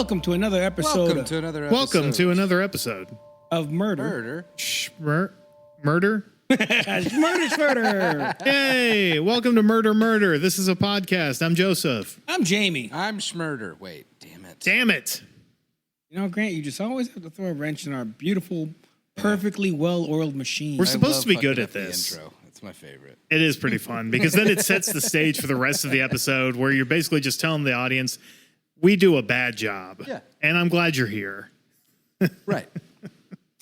welcome to another episode. Welcome to another episode Of Murder. Murder? Murder. Hey, welcome to Murder. This is a podcast. I'm Joseph. I'm Jamie. I'm SCHMURDER. Wait, damn it. You know, Grant, you just always have to throw a wrench in our beautiful, perfectly well-oiled machine. We're supposed to be good at this. Intro. It's my favorite. It is pretty fun because then it sets the stage for the rest of the episode where you're basically just telling the audience, we do a bad job. Yeah. And I'm glad you're here. Right.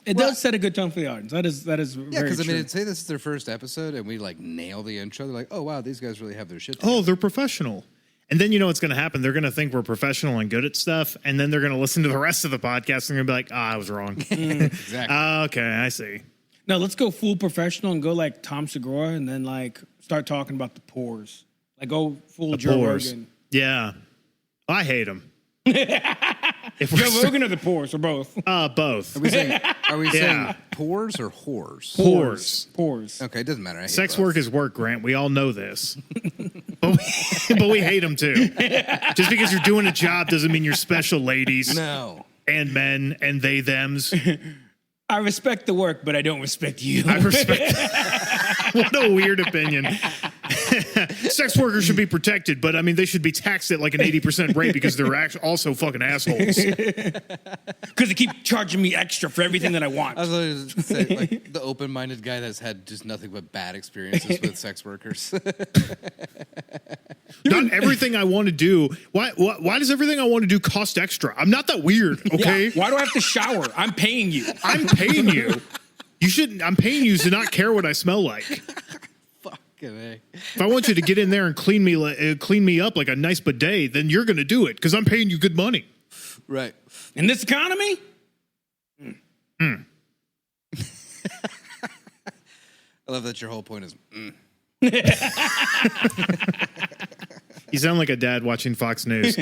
It does set a good tone for the audience. That is very true. Yeah, because I mean, say this is their first episode and we like nail the intro. They're like, oh wow, these guys really have their shit together. Oh, they're professional. And then you know what's going to happen. They're going to think we're professional and good at stuff. And then they're going to listen to the rest of the podcast and they're going to be like, I was wrong. Exactly. Okay, I see. No, let's go full professional and go like Tom Segura and then like start talking about the pores. Like go full Joe Rogan. Yeah. I hate them. Joe Rogan or the pores or both? Both. Are we saying pores or whores? Pores. Okay, it doesn't matter. I hate Sex both. work is work, Grant. We all know this. but we hate them too. Just because you're doing a job doesn't mean you're special, ladies. No. And men and they, thems. I respect the work, but I don't respect you. I respect What a weird opinion. Sex workers should be protected, but I mean, they should be taxed at like an 80% rate because they're also fucking assholes. Because they keep charging me extra for everything that I want. I was going to say, like, the open-minded guy that's had just nothing but bad experiences with sex workers. Not everything I want to do. Why does everything I want to do cost extra? I'm not that weird, okay? Yeah. Why do I have to shower? I'm paying you. I'm paying you. You shouldn't. I'm paying you to not care what I smell like. Fucking A. If I want you to get in there and clean me up like a nice bidet, then you're going to do it because I'm paying you good money. Right. In this economy? I love that your whole point is, You sound like a dad watching Fox News.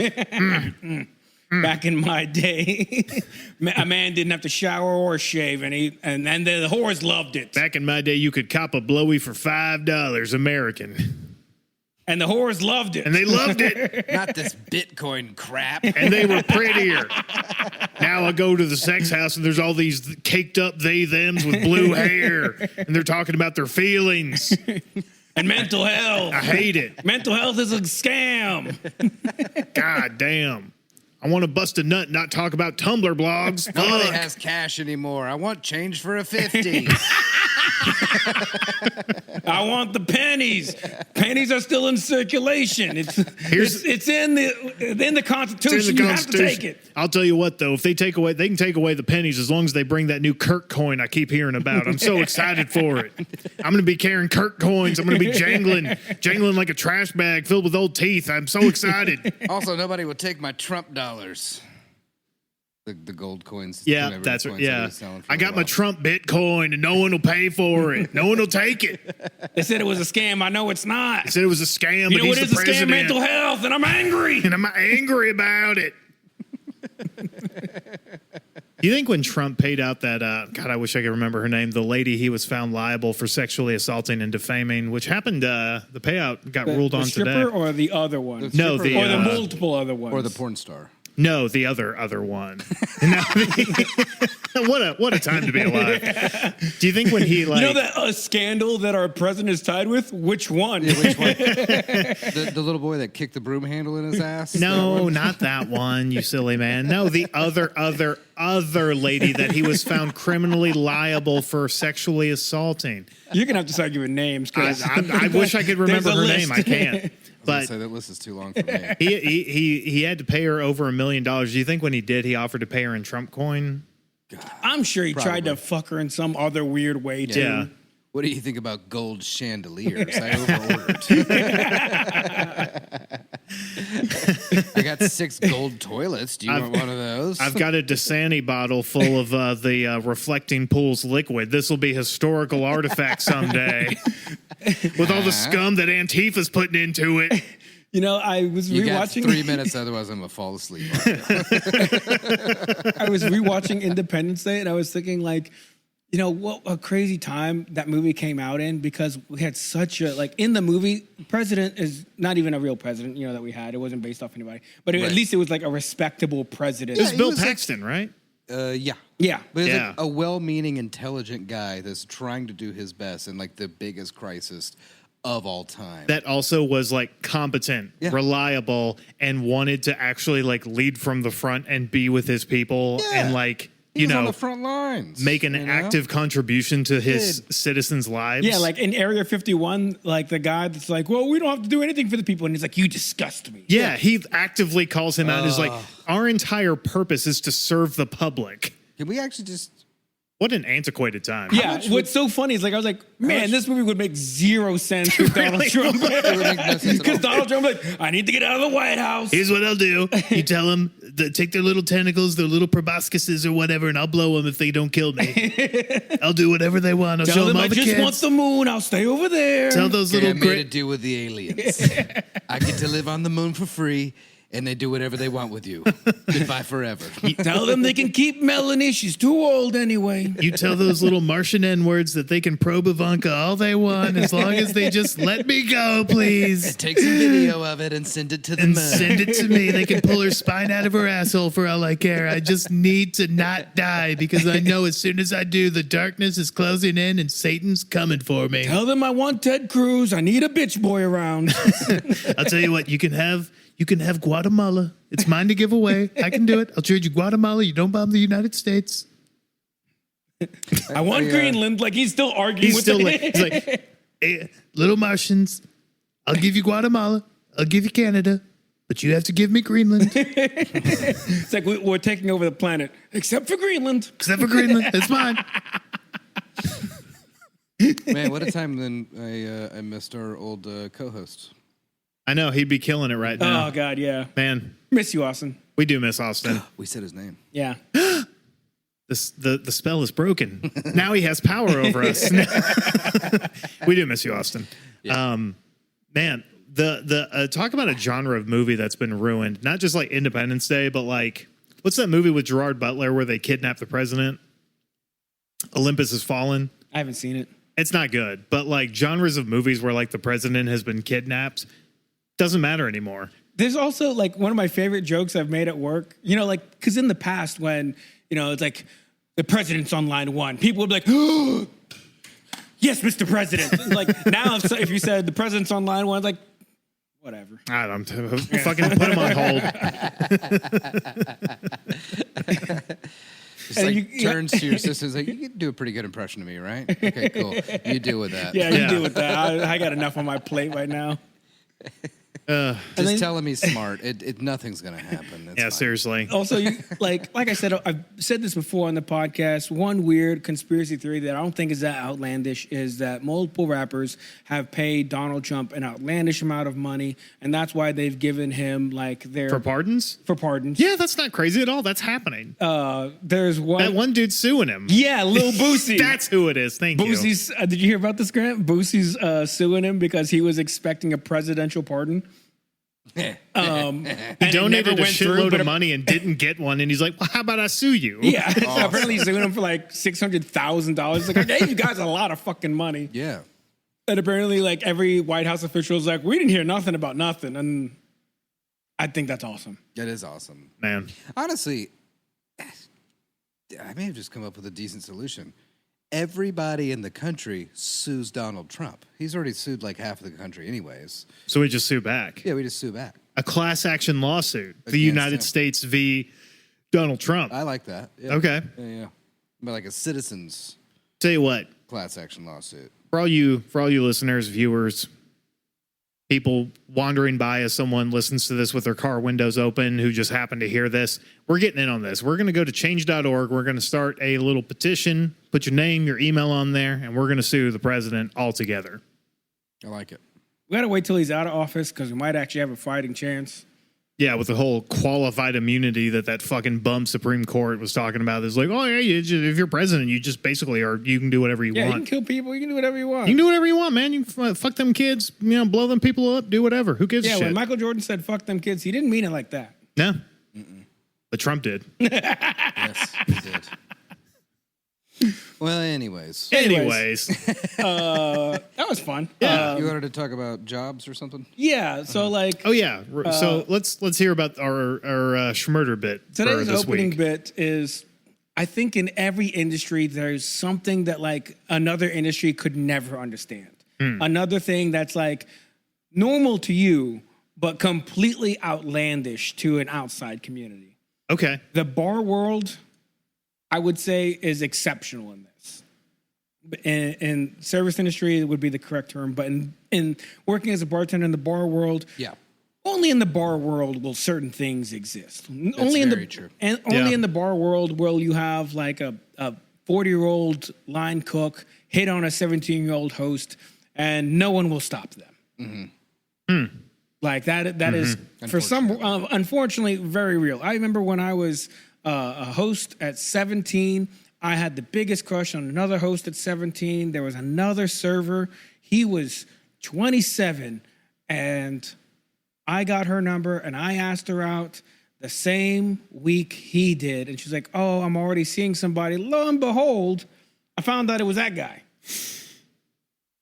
Back in my day, a man didn't have to shower or shave, and the whores loved it. Back in my day, you could cop a blowy for $5 American. And the whores loved it. And they loved it. not this Bitcoin crap. And they were prettier. Now I go to the sex house and there's all these caked up they-thems with blue hair. And they're talking about their feelings. And mental health. I hate it. Mental health is a scam. God damn. I want to bust a nut and not talk about Tumblr blogs. Nobody Fuck. has cash anymore. I want change for a 50. I want the pennies. Pennies are still in circulation. It's in the Constitution. You have to take it. I'll tell you what, though, if they can take away the pennies as long as they bring that new Kirk coin I keep hearing about. I'm so excited for it. I'm going to be carrying Kirk coins. I'm going to be jangling like a trash bag filled with old teeth. I'm so excited. Also, nobody will take my Trump dollars. The gold coins. Yeah, that's what. Yeah, I got my Trump Bitcoin, and no one will pay for it. No one will take it. They said it was a scam. I know it's not. They said it was a scam. You but know what he's is the a scam? president. Mental health, and I'm angry. And I'm angry about it. Do you think when Trump paid out that, God, I wish I could remember her name, the lady he was found liable for sexually assaulting and defaming, which happened, the payout got ruled on today. The stripper or the other one? The No, stripper or the multiple other ones. Or the porn star. No, the other one. What a time to be alive. Do you think when he like... You know that scandal that our president is tied with? Which one? Yeah, which one? the little boy that kicked the broom handle in his ass? No, not that one, you silly man. No, the other lady that he was found criminally liable for sexually assaulting. You're going to have to start giving names. I wish I could remember her name. I can't. But say that list is too long for me. he had to pay her over $1 million. Do you think when he did, he offered to pay her in Trump coin? God, I'm sure he tried to fuck her in some other weird way, too. Yeah. What do you think about gold chandeliers? I overordered. I got 6 gold toilets. Do you want one of those? I've got a Dasani bottle full of the reflecting pools liquid. This will be historical artifact someday. With all the scum that Antifa's putting into it. You know, I was you got rewatching 3 minutes, otherwise I'm gonna fall asleep. I was rewatching Independence Day, and I was thinking, like, You know what a crazy time that movie came out in, because we had such a, like, in the movie, president is not even a real president, you know, that we had. It wasn't based off anybody, but at least it was like a respectable president. It was Bill Paxton, right? Yeah. Yeah. But he's like a well-meaning, intelligent guy that's trying to do his best in like the biggest crisis of all time. That also was like competent, reliable, and wanted to actually like lead from the front and be with his people and like, He's on the front lines. Make an active contribution to his citizens' lives. Yeah, like in Area 51, like the guy that's like, well, we don't have to do anything for the people. And he's like, you disgust me. Yeah, he actively calls him out and is like, our entire purpose is to serve the public. Can we actually just... What an antiquated time. Yeah, what's so funny is like, I was like, man, this movie would make zero sense with Donald Trump. Because Donald Trump like, I need to get out of the White House. Here's what I'll do. You tell them, take their little tentacles, their little proboscises or whatever, and I'll blow them if they don't kill me. I'll do whatever they want. I'll show them all I the just kids. want the moon. I'll stay over there. Tell those little... I made a deal with the aliens. I get to live on the moon for free. And they do whatever they want with you. Goodbye forever. Tell them they can keep Melanie. She's too old anyway. You tell those little Martian N-words that they can probe Ivanka all they want as long as they just let me go, please. Take some video of it and send it to them. And send it to me. They can pull her spine out of her asshole for all I care. I just need to not die because I know as soon as I do, the darkness is closing in and Satan's coming for me. Tell them I want Ted Cruz. I need a bitch boy around. I'll tell you what, you can have Guatemala. It's mine to give away. I can do it. I'll trade you Guatemala. You don't bomb the United States. I want Greenland. Like, he's still arguing He's with still it. he's like, hey, little Martians, I'll give you Guatemala. I'll give you Canada. But you have to give me Greenland. It's like we're taking over the planet, except for Greenland. Except for Greenland. It's mine. Man, what a time then I missed our old co-host. I know, he'd be killing it right now. Oh, God, yeah. Man, Miss you, Austin. we do miss Austin. We said his name. Yeah. The spell is broken. Now he has power over us. We do miss you, Austin. Yeah. Man, the talk about a genre of movie that's been ruined. Not just like Independence Day, but like, what's that movie with Gerard Butler where they kidnap the president? Olympus Has Fallen. I haven't seen it. It's not good, but like genres of movies where like the president has been kidnapped doesn't matter anymore. There's also like one of my favorite jokes I've made at work, you know, like, because in the past when, you know, it's like the president's on line one, people would be like, oh, yes, Mr. President. Like now, if you said the president's on line one, it's like, whatever. I don't fucking put him on hold. It's like turns to your sister and like, you can do a pretty good impression of me, right? Okay, cool. You deal with that. Yeah, you deal with that. I got enough on my plate right now. Just tell him he's smart. Nothing's gonna happen. It's fine. Seriously. Also, like I said, I've said this before on the podcast. One weird conspiracy theory that I don't think is that outlandish is that multiple rappers have paid Donald Trump an outlandish amount of money, and that's why they've given him like For pardons? For pardons. Yeah, that's not crazy at all. That's happening. There's one. That one dude suing him. Yeah, Lil Boosie. That's who it is. Thank Boosie's, you. Did you hear about this, Grant? Boosie's suing him because he was expecting a presidential pardon. He donated a shitload of money and didn't get one, and he's like, well, how about I sue you? Yeah, apparently he's suing him for like $600,000. Like, I gave you guys a lot of fucking money. Yeah. And apparently, like, every White House official is like, we didn't hear nothing about nothing. And I think that's awesome. That is awesome. Man. Honestly, I may have just come up with a decent solution. Everybody in the country sues Donald Trump. He's already sued like half of the country anyways. So we just sue back. Yeah, we just sue back. A class action lawsuit. The United States v. Donald Trump. I like that. Yeah. Okay. Yeah. But like a citizens Tell you what, class action lawsuit. for all you listeners, viewers, people wandering by as someone listens to this with their car windows open who just happen to hear this, we're getting in on this. We're going to go to change.org. We're going to start a little petition, put your name, your email on there, and we're going to sue the president altogether. I like it. We got to wait till he's out of office because we might actually have a fighting chance. Yeah, with the whole qualified immunity that fucking bum Supreme Court was talking about. It's like, oh, yeah, if you're president, you just basically you can do whatever you want. Yeah, you can kill people. You can do whatever you want. You can do whatever you want, man. You can fuck them kids, blow them people up, do whatever. Who gives a shit? When Michael Jordan said fuck them kids, he didn't mean it like that. No. But Trump did. Yes, he did. Well, anyways. Anyways. That was fun. Yeah. You wanted to talk about jobs or something? Yeah. So like, Oh yeah. So let's hear about our SCHMURDER bit for today's this opening week. bit is, I think in every industry there's something that like another industry could never understand. Another thing that's like normal to you, but completely outlandish to an outside community. Okay. The bar world, I would say, is exceptional in this. In service industry, it would be the correct term, but in working as a bartender in the bar world, Yeah. only in the bar world will certain things exist. Only in very the true. and only Yeah. in the bar world will you have like a 40-year-old line cook hit on a 17-year-old host, and no one will stop them. Like that. That is for some unfortunately very real. I remember when I was a host at 17. I had the biggest crush on another host at 17. There was another server. He was 27, and I got her number, and I asked her out the same week he did. And she's like, oh, I'm already seeing somebody. Lo and behold, I found out it was that guy.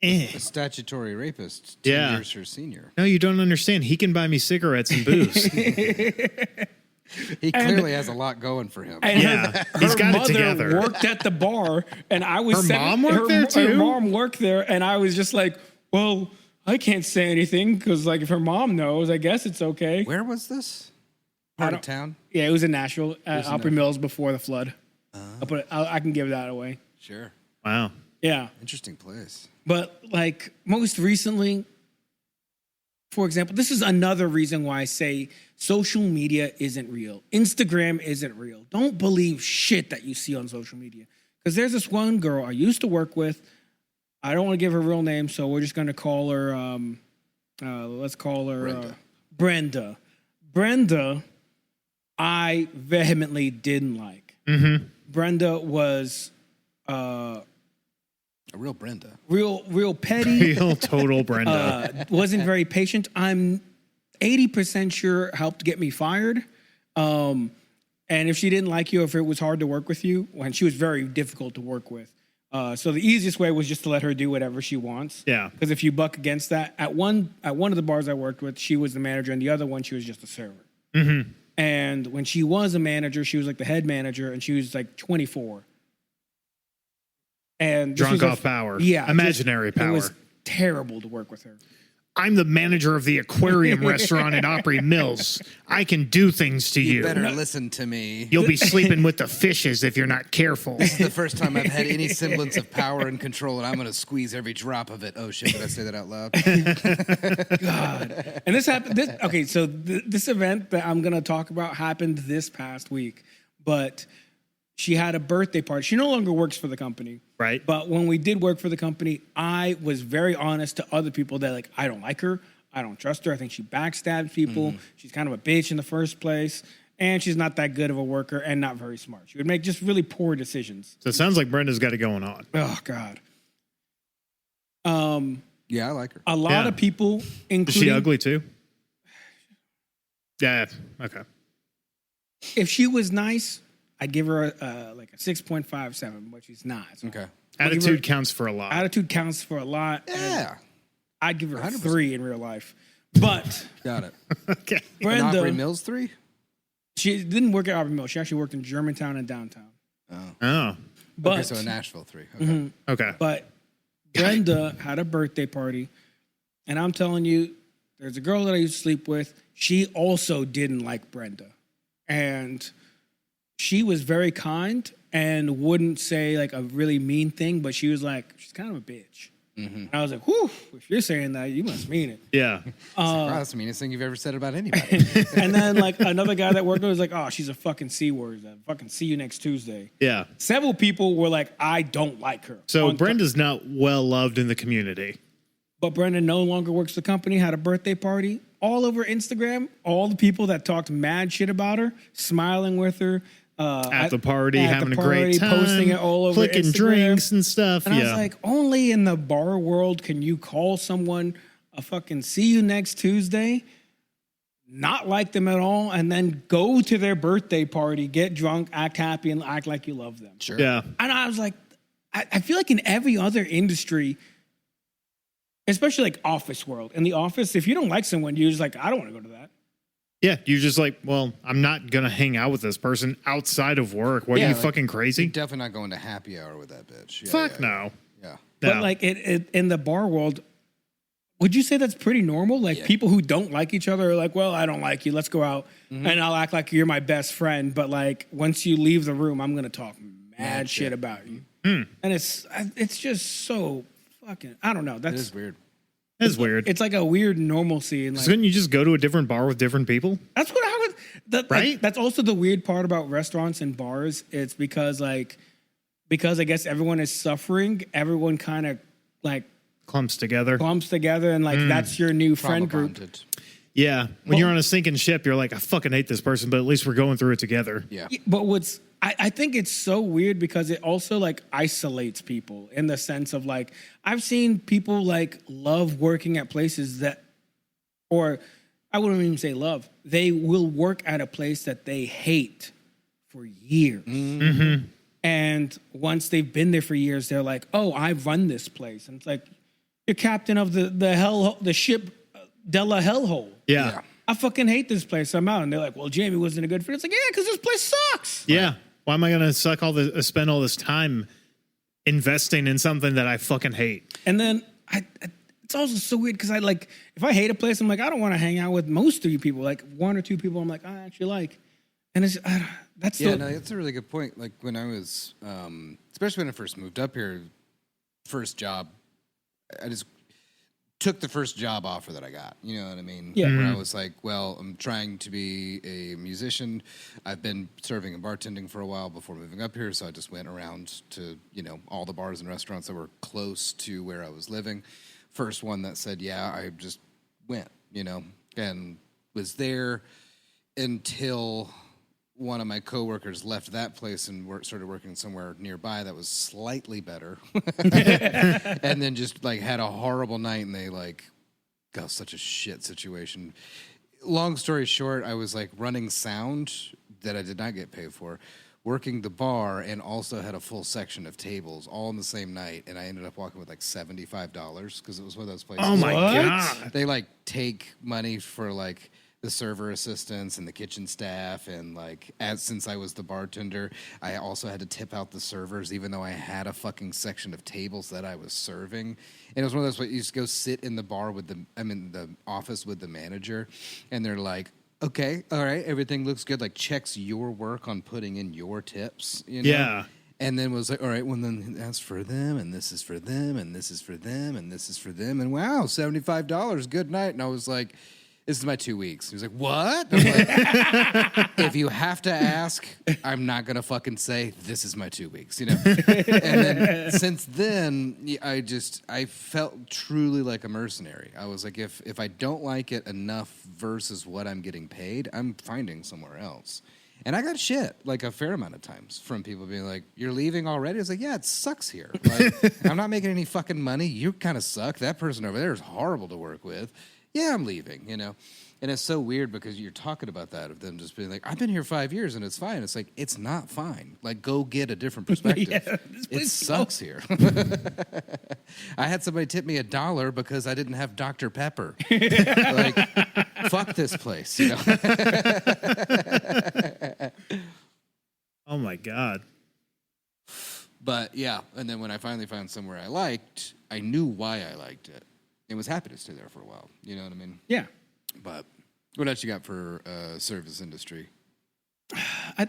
A statutory rapist, 10 Yeah. years her senior. No, you don't understand. He can buy me cigarettes and booze. He clearly has a lot going for him. And Yeah, he's got it mother together. worked at the bar, and I was. Her mom worked there, too? Her mom worked there, and I was just like, well, I can't say anything because, like, if her mom knows, I guess it's okay. Where was this? Part of town? Yeah, it was in Nashville, at Opry Mills before the flood. I can give that away. Sure. Wow. Yeah, Interesting place. but like most recently, for example, this is another reason why I say social media isn't real. Instagram isn't real. Don't believe shit that you see on social media. Because there's this one girl I used to work with. I don't want to give her real name, so we're just going to call her, let's call her Brenda. Brenda, I vehemently didn't like. Brenda was A real Brenda. real petty. Real total Brenda. Wasn't very patient. I'm 80% sure helped get me fired. And if she didn't like you, if it was hard to work with you, when she was very difficult to work with. So the easiest way was just to let her do whatever she wants. Yeah. Because if you buck against that, at one of the bars I worked with, she was the manager, and the other one she was just a server. And when she was a manager, she was like the head manager, and she was like 24. And this Drunk was off power. Yeah, Imaginary It was power. terrible to work with her. I'm the manager of the aquarium restaurant at Opry Mills. I can do things to you. Better listen to me. You'll be sleeping with the fishes if you're not careful. This is the first time I've had any semblance of power and control, and I'm going to squeeze every drop of it. Oh, shit, did I say that out loud? God. And this happened. So this event that I'm going to talk about happened this past week, but she had a birthday party. She no longer works for the company. Right. But when we did work for the company, I was very honest to other people that, like, I don't like her. I don't trust her. I think she backstabs people. She's kind of a bitch in the first place. And she's not that good of a worker and not very smart. She would make just really poor decisions. So it sounds like Brenda's got it going on. Oh, God. Yeah, I like her. A lot Yeah. of people, Is including... she ugly too? Yeah. Okay. If she was nice, I'd give her like a 6.57, but she's not. So Okay. Attitude counts for a lot. attitude counts for a lot. and Yeah. I'd give her a 100%. 3 in real life. But Got it. Okay. And Opry Brenda, Mills 3? she didn't work at Auburn Mill. She actually worked in Germantown and downtown. Oh. But Okay, so Nashville 3. Okay. Okay. But Brenda had a birthday party, and I'm telling you, there's a girl that I used to sleep with. She also didn't like Brenda, and she was very kind and wouldn't say like a really mean thing, but she was like, she's kind of a bitch. And I was like, whew, if you're saying that, you must mean it. Yeah. Wow, that's the meanest thing you've ever said about anybody. And then like another guy that worked with was like, oh, she's a fucking C word. Fucking see you next Tuesday. Yeah. Several people were like, I don't like her. So Brenda's not well loved in the community. But Brenda no longer works for the company, had a birthday party. All over Instagram, all the people that talked mad shit about her, smiling with her. At the party, at having the a great party, time. posting it all over clicking Instagram. drinks and stuff. And yeah. I was like, only in the bar world can you call someone a fucking see you next Tuesday, not like them at all, and then go to their birthday party, get drunk, act happy, and act like you love them. Sure. yeah. And I was like, I feel like in every other industry, especially like office world, in the office, if you don't like someone, you're just like, I don't want to go to that. Yeah, you're just like, well, I'm not gonna hang out with this person outside of work. What are you, like, fucking crazy? You're definitely not going to happy hour with that bitch. Yeah, Fuck no. Yeah. But No. like in the bar world, would you say that's pretty normal? Like people who don't like each other are like, well, I don't like you. Let's go out and I'll act like you're my best friend. But like once you leave the room, I'm gonna talk mad shit about you. And it's just so fucking. I don't know. It is weird. It's weird. It's like a weird normalcy. And like Couldn't you just go to a different bar with different people? that's what I would. Right? That's also the weird part about restaurants and bars. It's because I guess everyone is suffering. Everyone kind of like Clumps together. clumps together, and like that's your new friend Trauma group. bonded. Yeah. When you're on a sinking ship, you're like, I fucking hate this person, but at least we're going through it together. Yeah. But I think it's so weird because it also like isolates people in the sense of like I've seen people like love working at places that, or I wouldn't even say love. They will work at a place that they hate for years. And once they've been there for years, they're like, "Oh, I run this place," and it's like you're captain of the ship Della Hellhole. Yeah. I fucking hate this place. I'm out, and they're like, "Well, Jamie wasn't a good fit." It's like, yeah, because this place sucks. Yeah. Why am I going to spend all this time investing in something that I fucking hate? And then it's also so weird because I like if I hate a place, I'm like, I don't want to hang out with most of you people. Like one or two people, I'm like, I actually like, and it's that's Yeah, no, that's a really good point. Like when I was, especially when I first moved up here, first job, I just took the first job offer that I got. You know what I mean? Yeah. Where I was like, well, I'm trying to be a musician. I've been serving and bartending for a while before moving up here, so I just went around to, all the bars and restaurants that were close to where I was living. First one that said, yeah, I just went, and was there until one of my coworkers left that place and started working somewhere nearby that was slightly better, and then just like had a horrible night, and they like got such a shit situation. Long story short, I was like running sound that I did not get paid for, working the bar, and also had a full section of tables all in the same night, and I ended up walking with like $75 because it was one of those places. Oh my God. They like take money for like the server assistants and the kitchen staff, and like since I was the bartender, I also had to tip out the servers, even though I had a fucking section of tables that I was serving. And it was one of those where you just go sit in the bar the office with the manager, and they're like, okay, all right, everything looks good. Like checks your work on putting in your tips, Yeah. And then was like, all right, well, then that's for them, and this is for them, and this is for them, and this is for them. And wow, $75, good night. And I was like, this is my 2 weeks. He was like, what? I'm like, if you have to ask, I'm not going to fucking say, this is my 2 weeks, And then since then, I felt truly like a mercenary. I was like, if I don't like it enough versus what I'm getting paid, I'm finding somewhere else. And I got shit like a fair amount of times from people being like, you're leaving already? I was like, yeah, it sucks here. Like, I'm not making any fucking money. You kind of suck. That person over there is horrible to work with. Yeah, I'm leaving, And it's so weird because you're talking about that, of them just being like, I've been here 5 years and it's fine. It's like, it's not fine. Like, go get a different perspective. Yeah, It sucks here. I had somebody tip me $1 because I didn't have Dr. Pepper. Like, fuck this place, Oh my God. But yeah, and then when I finally found somewhere I liked, I knew why I liked it. And was happy to stay there for a while. You know what I mean? Yeah. But what else you got for service industry? I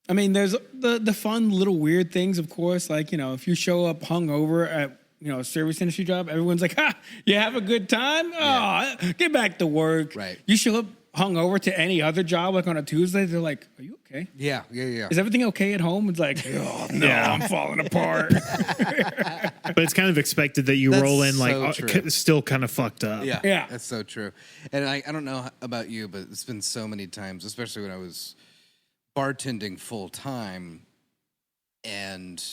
mean, there's the fun little weird things, of course. Like, if you show up hungover at, a service industry job, everyone's like, ha, you have a good time? Oh, get back to work. Right. You show up hungover to any other job, like on a Tuesday, they're like, are you okay? Yeah. Is everything okay at home? It's like, oh, no, I'm falling apart. But it's kind of expected that you That's roll in like so true. still kind of fucked up. Yeah. That's so true. And I don't know about you, but it's been so many times, especially when I was bartending full time, and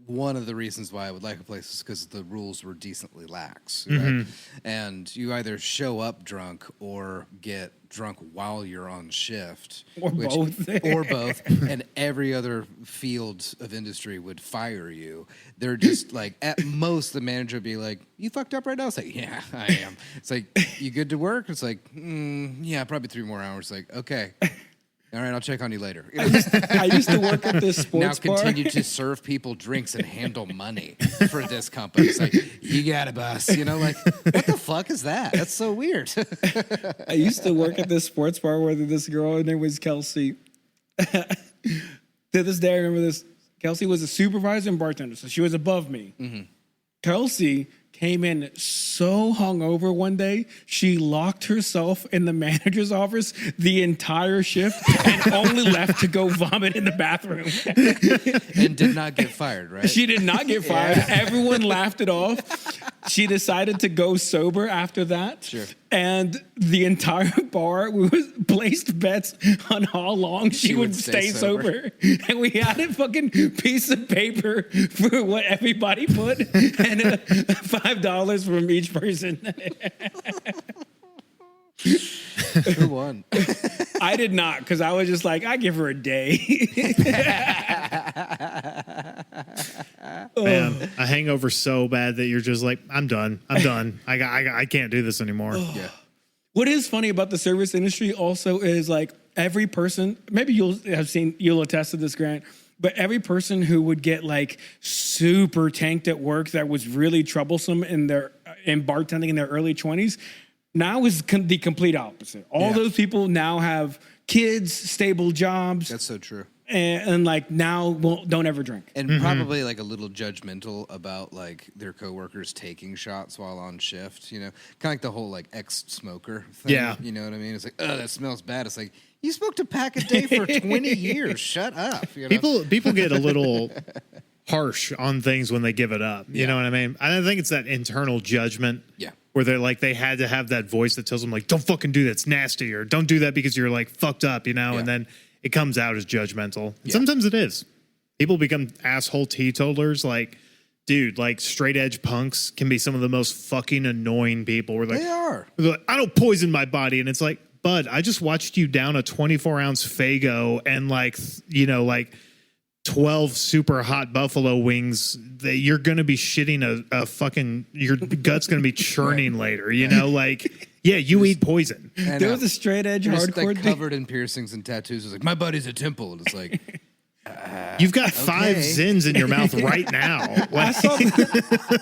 one of the reasons why I would like a place is because the rules were decently lax, right? And you either show up drunk or get drunk while you're on shift, Or both. or both. And every other field of industry would fire you. They're just like, at most, the manager would be like, "You fucked up right now." It's like, "Yeah, I am." It's like, "You good to work?" It's like, "Yeah, probably 3 more hours." Like, okay. All right, I'll check on you later. You know? I used to work at this sports Now bar. continue to serve people drinks and handle money for this company. It's like, you got it, boss. You know, like, what the fuck is that? That's so weird. I used to work at this sports bar where this girl, her name was Kelsey. To this day, I remember this. Kelsey was a supervisor and bartender, so she was above me. Kelsey came in so hungover one day, she locked herself in the manager's office the entire shift and only left to go vomit in the bathroom. And did not get fired, right? She did not get fired. Everyone laughed it off. She decided to go sober after that. Sure. And the entire bar, we placed bets on how long she would stay sober. And we had a fucking piece of paper for what everybody put and $5 from each person. Who won? I did not, because I was just like, I give her a day. Man, a hangover so bad that you're just like, I'm done. I can't do this anymore. Yeah. What is funny about the service industry also is like every person, maybe you'll attest to this, Grant, but every person who would get like super tanked at work that was really troublesome in bartending in their early 20s now is the complete opposite. All those people now have kids, stable jobs. That's so true. And like now don't ever drink. And probably like a little judgmental about like their coworkers taking shots while on shift, you know, kind of like the whole like ex-smoker thing. Yeah. You know what I mean? It's like, oh, that smells bad. It's like, you smoked a pack a day for 20 years. Shut up. You know? People get a little harsh on things when they give it up. You know what I mean? I think it's that internal judgment. Yeah. Where they're like, they had to have that voice that tells them like, don't fucking do that. It's nasty, or don't do that because you're like fucked up, you know? Yeah. And then it comes out as judgmental. And sometimes it is. People become asshole teetotalers. Like, dude, like straight edge punks can be some of the most fucking annoying people. We're like, They're like, I don't poison my body. And it's like, bud, I just watched you down a 24-ounce Faygo and like, you know, like 12 super hot buffalo wings that you're going to be shitting a fucking, your gut's going to be churning later, you know, like, yeah, you eat poison. There was a straight edge just hardcore like dude. covered in piercings and tattoos. It's like, my buddy's a temple. And it's like, You've got 5 Zins in your mouth right now. I Like, saw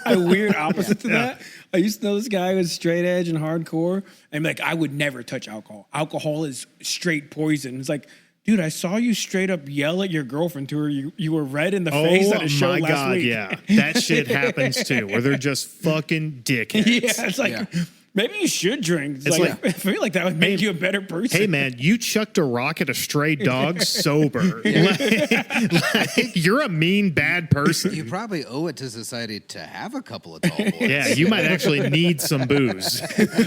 a weird opposite to that. I used to know this guy who was straight edge and hardcore, and like, I would never touch alcohol. Alcohol is straight poison. It's like, dude, I saw you straight up yell at your girlfriend to her. You were red in the face at a show last week. yeah. That shit happens too, where they're just fucking dickheads. Yeah, it's like, maybe you should drink. It's like, I feel like that would make you a better person. Hey, man, you chucked a rock at a stray dog sober. Like, you're a mean, bad person. you probably owe it to society to have a couple of tall boys. Yeah, you might actually need some booze.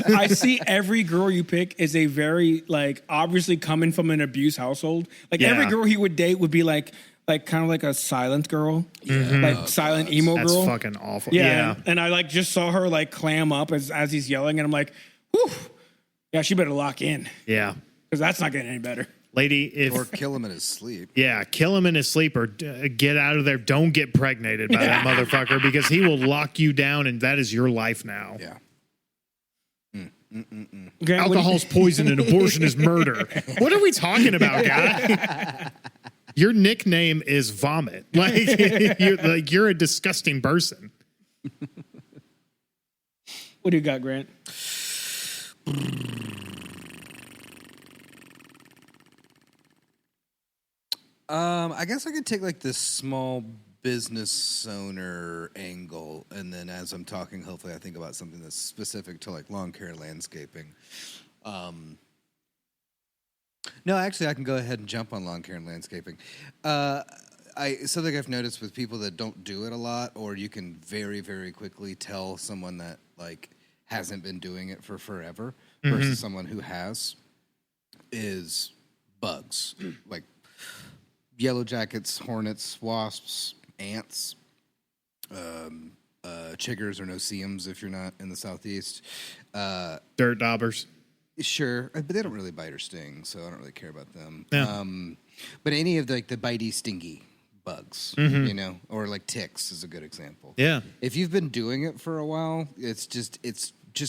I see every girl you pick is a very, like, obviously coming from an abuse household. Like, every girl he would date would be like kind of like a silent girl, like silent emo That's girl. fucking awful. Yeah. And I like just saw her like clam up as he's yelling, and I'm like, whew, yeah, she better lock in. Yeah. Because that's not getting any better. Lady, Or kill him in his sleep. kill him in his sleep, or get out of there. Don't get pregnated by that motherfucker, because he will lock you down, and that is your life now. Yeah. Grant, Alcohol's poison and abortion is murder. What are we talking about, guy? Your nickname is vomit. Like you're a disgusting person. What do you got, Grant? I guess I could take like this small business owner angle, and then as I'm talking, hopefully I think about something that's specific to like lawn care landscaping. No, actually, I can go ahead and jump on lawn care and landscaping. Something I've noticed with people that don't do it a lot, or you can very, very quickly tell someone that like hasn't been doing it for forever versus someone who has, is bugs. Like yellow jackets, hornets, wasps, ants. chiggers or no-see-ums if you're not in the Southeast. Dirt daubers. Sure, but they don't really bite or sting, so I don't really care about them. Yeah. But any of the, like the bitey, stingy bugs, you know, or like ticks is a good example. Yeah. If you've been doing it for a while, it's just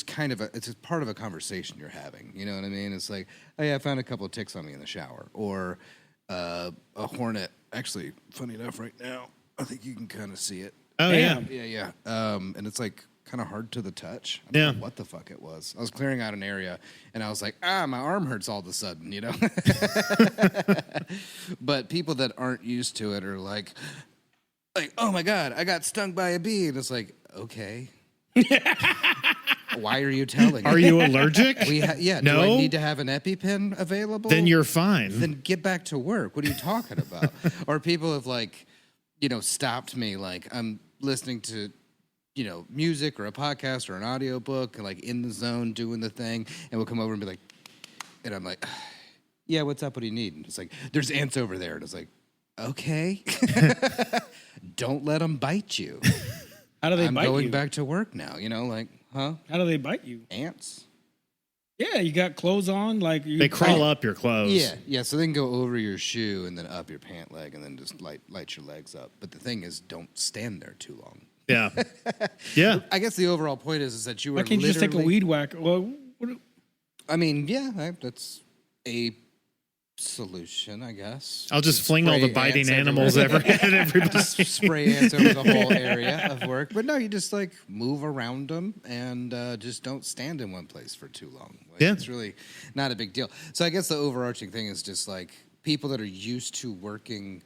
kind of it's a part of a conversation you're having. You know what I mean? It's like, oh yeah, I found a couple of ticks on me in the shower, or a hornet. Actually, funny enough, right now, I think you can kind of see it. Oh, Damn. Yeah. And it's like kind of hard to the touch. I don't know what the fuck it was. I was clearing out an area, and I was like, my arm hurts all of a sudden, you know? But people that aren't used to it are like, oh my God, I got stung by a bee. And it's like, okay. Why are you telling me? Are you allergic? No. Do I need to have an EpiPen available? Then you're fine. Then get back to work. What are you talking about? Or people have like, you know, stopped me. Like I'm listening to, you know, music or a podcast or an audiobook, and like in the zone doing the thing, and we'll come over and be like, and I'm like, yeah, what's up? What do you need? And it's like, there's ants over there. And it's like, okay. Don't let them bite you. How do they bite you? I'm going back to work now, you know, like, huh? How do they bite you? Ants? Yeah, you got clothes on, like They crawl up your clothes. Yeah. So they can go over your shoe and then up your pant leg and then just light your legs up. But the thing is, don't stand there too long. Yeah. Yeah. I guess the overall point is that you were why can't you just take a weed whacker? Well, I mean, yeah, that's a solution, I guess. I'll just fling all the biting animals at everybody. Just spray ants over the whole area of work. But no, you just like move around them and just don't stand in one place for too long. Like, Yeah. It's really not a big deal. So I guess the overarching thing is just like people that are used to working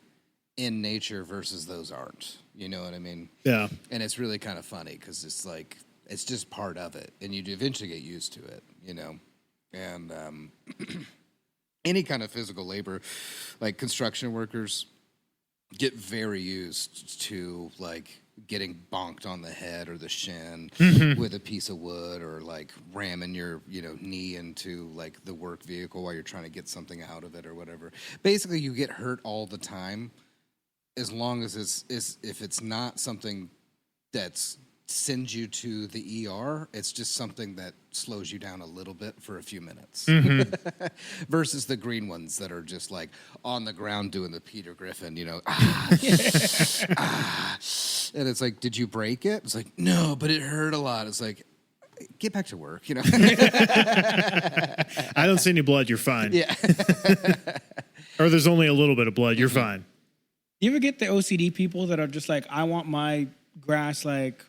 in nature versus those aren't. You know what I mean? Yeah. And it's really kind of funny because it's like, it's just part of it. And you eventually get used to it, you know? And any kind of physical labor, like construction workers, get very used to like getting bonked on the head or the shin with a piece of wood, or like ramming your knee into like the work vehicle while you're trying to get something out of it or whatever. Basically, you get hurt all the time, as long as if it's not something that's sends you to the ER, it's just something that slows you down a little bit for a few minutes. Versus the green ones that are just like on the ground doing the Peter Griffin, and it's like, did you break it? It's like, no, but it hurt a lot. It's like, get back to work, I don't see any blood, you're fine. Yeah. Or there's only a little bit of blood, you're fine. You ever get the OCD people that are just like, I want my grass like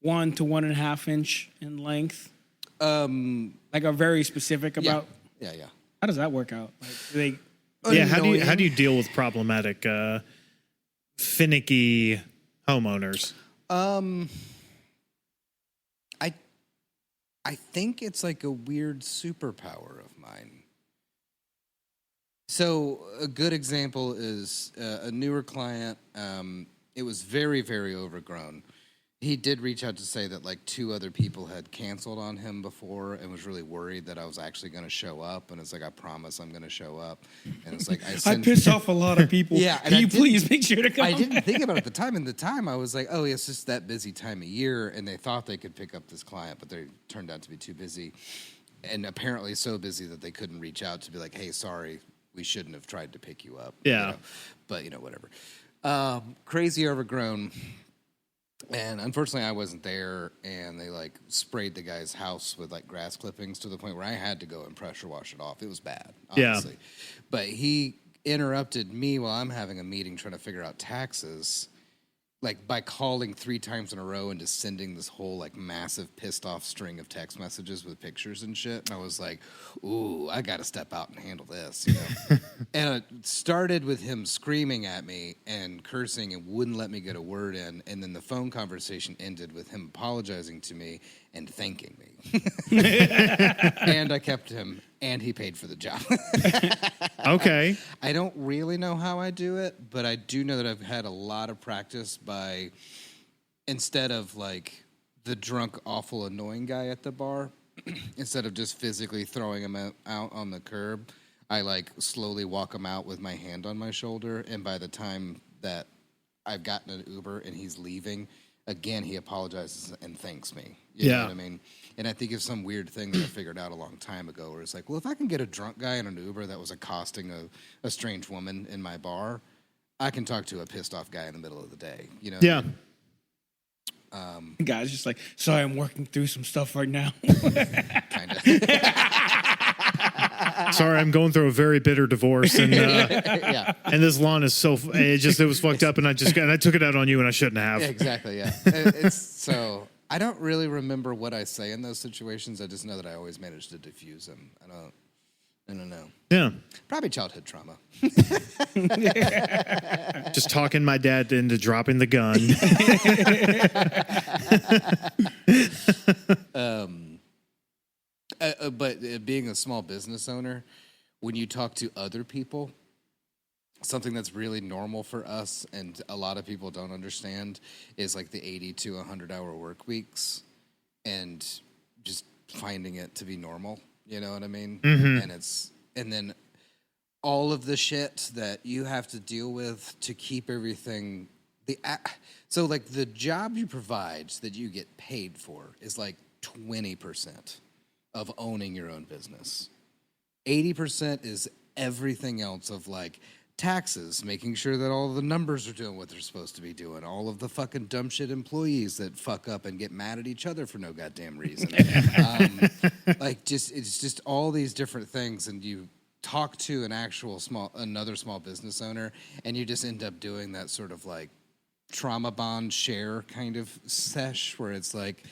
1 to 1.5 inch in length? Like are very specific about. Yeah. How does that work out? Like, do they? Yeah, how do you deal with problematic, finicky homeowners? I think it's like a weird superpower of mine. So a good example is a newer client. It was very, very overgrown. He did reach out to say that like 2 other people had canceled on him before and was really worried that I was actually going to show up. And it's like, I promise I'm going to show up. And it's like, I piss off a lot of people. Yeah, Can you please make sure to come? I didn't think about it at the time. And the time I was like, oh, it's just that busy time of year. And they thought they could pick up this client, but they turned out to be too busy. And apparently so busy that they couldn't reach out to be like, hey, sorry, we shouldn't have tried to pick you up. Yeah. But, whatever. Crazy overgrown. And unfortunately, I wasn't there, and they like sprayed the guy's house with like grass clippings to the point where I had to go and pressure wash it off. It was bad, honestly. Yeah. But he interrupted me while I'm having a meeting trying to figure out taxes, like by calling 3 times in a row and just sending this whole like massive pissed off string of text messages with pictures and shit. And I was like, ooh, I got to step out and handle this, And it started with him screaming at me and cursing and wouldn't let me get a word in. And then the phone conversation ended with him apologizing to me and thanking me. And I kept him, and he paid for the job. Okay. I don't really know how I do it, but I do know that I've had a lot of practice by, instead of like the drunk, awful, annoying guy at the bar, instead of just physically throwing him out on the curb, I like slowly walk him out with my hand on my shoulder. And by the time that I've gotten an Uber and he's leaving, again, he apologizes and thanks me. You know Yeah. what I mean? And I think of some weird thing that I figured out a long time ago where it's like, well, if I can get a drunk guy in an Uber that was accosting a strange woman in my bar, I can talk to a pissed off guy in the middle of the day. You know? Yeah. Guy's just like, sorry, I'm working through some stuff right now. Kind of. Sorry, I'm going through a very bitter divorce, and Yeah. and this lawn is so it was fucked up, and I took it out on you, and I shouldn't have. Yeah, exactly. Yeah. It's so I don't really remember what I say in those situations. I just know that I always manage to diffuse them. I don't know. Yeah. Probably childhood trauma. Just talking my dad into dropping the gun. But being a small business owner, when you talk to other people, something that's really normal for us and a lot of people don't understand is like the 80 to 100-hour work weeks and just finding it to be normal. You know what I mean? Mm-hmm. And then all of the shit that you have to deal with to keep everything. So like the job you provide that you get paid for is like 20% of owning your own business. 80% is everything else of like taxes, making sure that all the numbers are doing what they're supposed to be doing, all of the fucking dumb shit employees that fuck up and get mad at each other for no goddamn reason. It's just all these different things, and you talk to another small business owner, and you just end up doing that sort of like trauma bond share kind of sesh where it's like,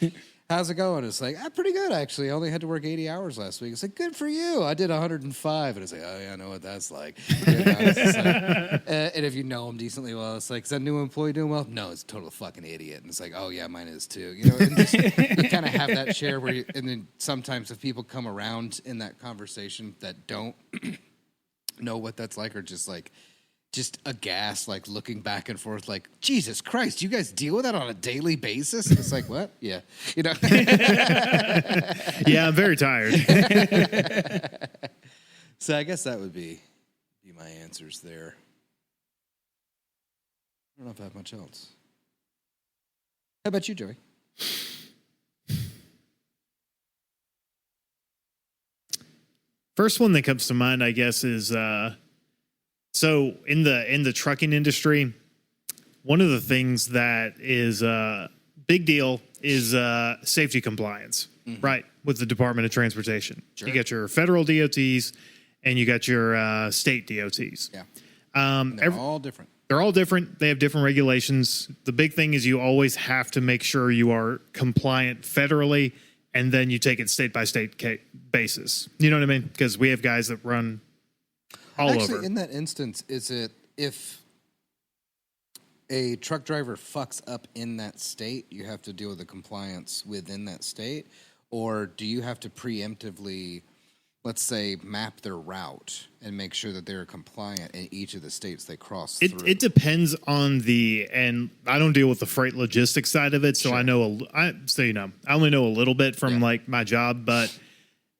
how's it going? It's like, pretty good, actually. I only had to work 80 hours last week. It's like, good for you. I did 105. And it's like, oh, yeah, I know what that's like. And if you know them decently well, it's like, is that new employee doing well? No, it's a total fucking idiot. And it's like, oh, yeah, mine is too. You know, and just, you kind of have that share where and then sometimes if people come around in that conversation that don't know what that's like or just aghast, like looking back and forth, like, Jesus Christ, you guys deal with that on a daily basis? And it's like, what? Yeah. You know? Yeah, I'm very tired. So I guess that would be my answers there. I don't know if I have much else. How about you, Joey? First one that comes to mind, I guess, is so in the trucking industry, one of the things that is a big deal is safety compliance, right, with the Department of Transportation. Sure. You got your federal DOTs and you got your state DOTs. Yeah. They're all different. They're all different. They have different regulations. The big thing is you always have to make sure you are compliant federally, and then you take it state by state basis. You know what I mean? Because we have guys that run all over. In that instance, is it if a truck driver fucks up in that state, you have to deal with the compliance within that state? Or do you have to preemptively, let's say, map their route and make sure that they're compliant in each of the states they cross through? It depends on and I don't deal with the freight logistics side of it, so sure. I only know a little bit from like my job, but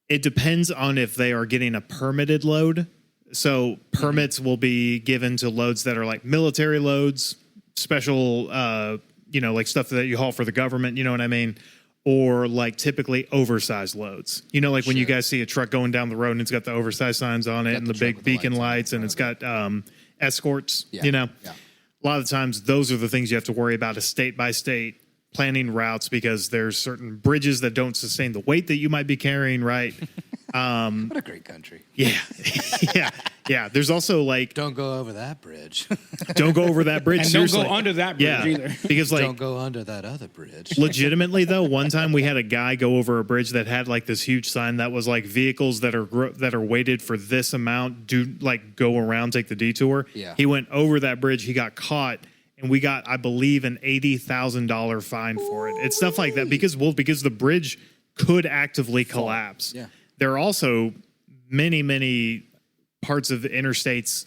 it depends on if they are getting a permitted load. So permits will be given to loads that are like military loads, special, like stuff that you haul for the government, you know what I mean? Or like typically oversized loads. You know, like when you guys see a truck going down the road and it's got the oversized signs on it and the big beacon lights and it's got escorts, you know? Yeah. A lot of the times those are the things you have to worry about is state by state planning routes because there's certain bridges that don't sustain the weight that you might be carrying, right? What a great country. Yeah. Yeah. There's also like... Don't go over that bridge. Don't go over that bridge. And seriously. Don't go under that bridge either. Because like... Don't go under that other bridge. Legitimately, though, one time we had a guy go over a bridge that had like this huge sign that was like vehicles that are weighted for this amount do like go around, take the detour. Yeah. He went over that bridge. He got caught. And we got, I believe, an $80,000 fine for it. It's stuff like that because the bridge could actively collapse. Yeah. There are also many, many parts of the interstates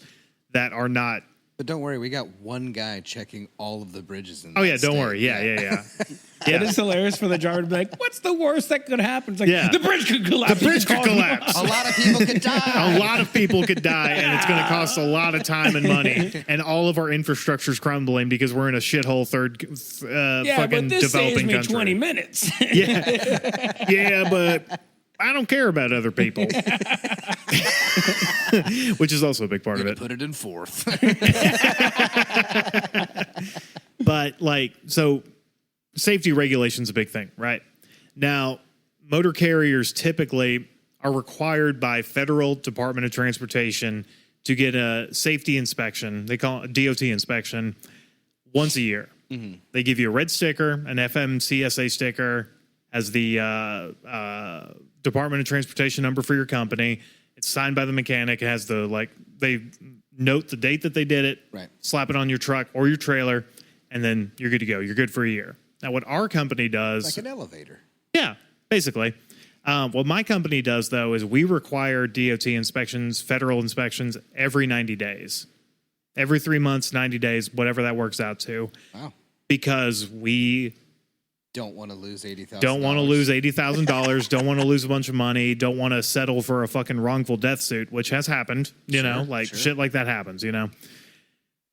that are not But don't worry, we got one guy checking all of the bridges in Oh, that yeah, don't state. worry. Yeah. It is hilarious for the driver to be like, what's the worst that could happen? It's like, Yeah. the bridge could collapse. The bridge could collapse. A lot of people could die. A lot of people could die, and it's going to cost a lot of time and money, and all of our infrastructure's crumbling because we're in a shithole Yeah, fucking but this saves developing me country. 20 minutes. Yeah, but I don't care about other people, which is also a big part of it. Put it in fourth. But so safety regulation's a big thing, right? Now, motor carriers typically are required by Federal Department of Transportation to get a safety inspection. They call it a DOT inspection once a year. Mm-hmm. They give you a red sticker, an FMCSA sticker, as the Department of Transportation number for your company. It's signed by the mechanic. It has they note the date that they did it, right. Slap it on your truck or your trailer, and then you're good to go. You're good for a year. Now, what our company does... Like an elevator. Yeah, basically. What my company does, though, is we require DOT inspections, federal inspections, every 90 days. Every 3 months, 90 days, whatever that works out to. Wow. Because we... Don't want to lose $80,000. Don't want to lose $80,000. Don't want to lose a bunch of money. Don't want to settle for a fucking wrongful death suit, which has happened. Shit like that happens.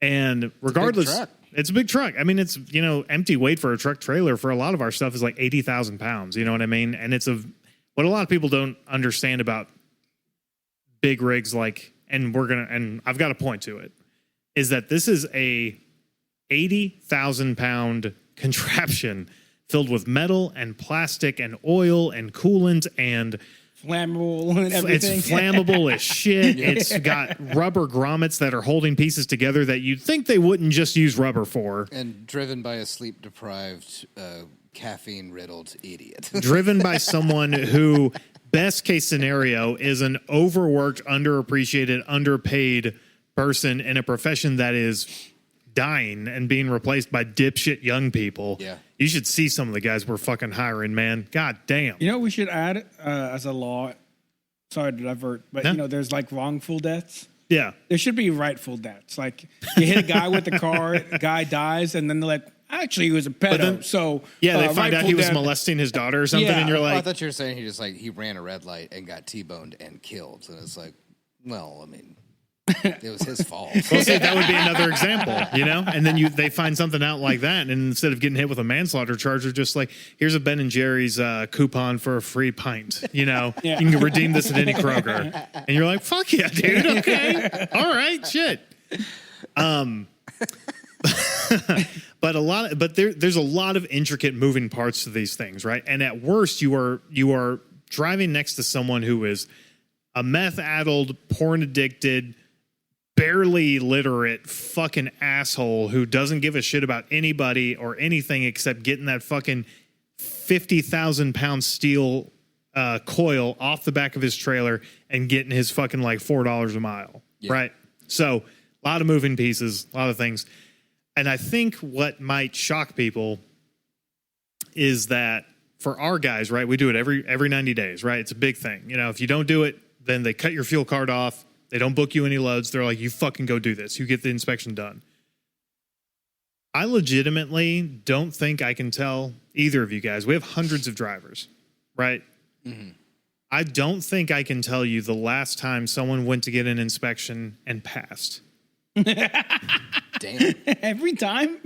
And regardless, it's a big truck. I mean, it's empty weight for a truck trailer for a lot of our stuff is like 80,000 pounds. You know what I mean? And it's what a lot of people don't understand about big rigs. And I've got a point to it, is that this is a 80,000 pound contraption filled with metal and plastic and oil and coolant and flammable and everything. It's flammable as shit. It's got rubber grommets that are holding pieces together that you'd think they wouldn't just use rubber for. And driven by a sleep-deprived, caffeine-riddled idiot. Driven by someone who, best case scenario, is an overworked, underappreciated, underpaid person in a profession that is dying and being replaced by dipshit young people. Yeah. You should see some of the guys we're fucking hiring, man. God damn. You know what we should add as a law? Sorry to divert, but there's like wrongful deaths. Yeah. There should be rightful deaths. Like you hit a guy with the car, guy dies, and then they're like, actually, he was a pedo. They find out he was death. molesting his daughter or something, and you're I like, thought you were saying he ran a red light and got T-boned and killed. And it's like, well, I mean, it was his fault. well, see, that would be another example, And then they find something out like that, and instead of getting hit with a manslaughter charge, they're just like, here's a Ben and Jerry's coupon for a free pint. You can redeem this at any Kroger, and you're like, fuck yeah, dude. Okay, all right, shit. But there's a lot of intricate moving parts to these things, right? And at worst, you are driving next to someone who is a meth-addled, porn-addicted, barely literate fucking asshole who doesn't give a shit about anybody or anything except getting that fucking 50,000 pound steel coil off the back of his trailer and getting his fucking like $4 a mile, right? So a lot of moving pieces, a lot of things. And I think what might shock people is that for our guys, right, we do it every 90 days, right? It's a big thing. If you don't do it, then they cut your fuel card off. They don't book you any loads. They're like, you fucking go do this. You get the inspection done. I legitimately don't think I can tell either of you guys. We have hundreds of drivers, right? Mm-hmm. I don't think I can tell you the last time someone went to get an inspection and passed. Damn. Every time?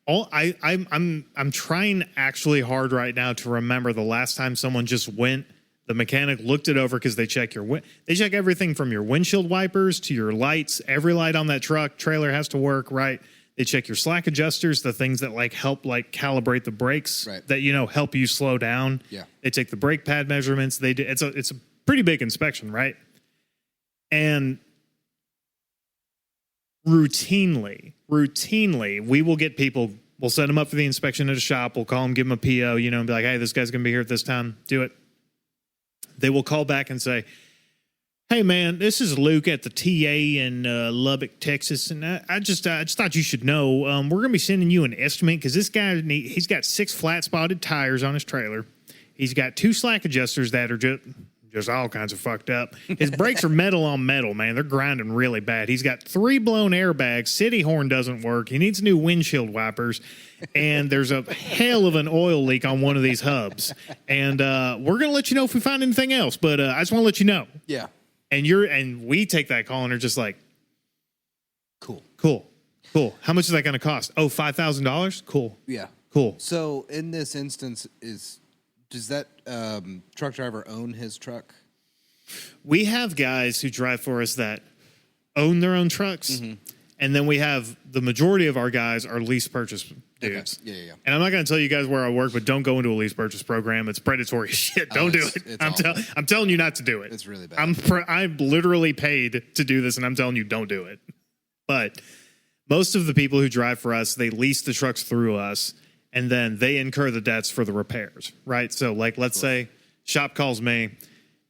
I'm trying actually hard right now to remember the last time someone just went. The mechanic looked it over because they check everything from your windshield wipers to your lights. Every light on that trailer has to work, right? They check your slack adjusters, the things that help calibrate the brakes, right, that help you slow down. Yeah. They take the brake pad measurements. They do. It's a pretty big inspection, right? And routinely, we will get people. We'll set them up for the inspection at a shop. We'll call them, give them a PO, and be like, hey, this guy's gonna be here at this time. Do it. They will call back and say, hey, man, this is Luke at the TA in Lubbock, Texas, and I just thought you should know we're going to be sending you an estimate because this guy, he's got 6 flat-spotted tires on his trailer. He's got 2 slack adjusters that are just all kinds of fucked up. His brakes are metal on metal, man. They're grinding really bad. He's got 3 blown airbags. City horn doesn't work. He needs new windshield wipers. And there's a hell of an oil leak on one of these hubs. And we're going to let you know if we find anything else. But I just want to let you know. Yeah. And we take that call and are just like, Cool. How much is that going to cost? Oh, $5,000? Cool. Yeah. Cool. So in this instance, does that truck driver own his truck? We have guys who drive for us that own their own trucks. And then we have the majority of our guys are lease purchase dudes. Okay. Yeah. And I'm not going to tell you guys where I work, but don't go into a lease purchase program. It's predatory shit. Don't do it. I'm telling you not to do it. It's really bad. I'm literally paid to do this, and I'm telling you don't do it. But most of the people who drive for us, they lease the trucks through us, and then they incur the debts for the repairs, right? So, like, let's say shop calls me,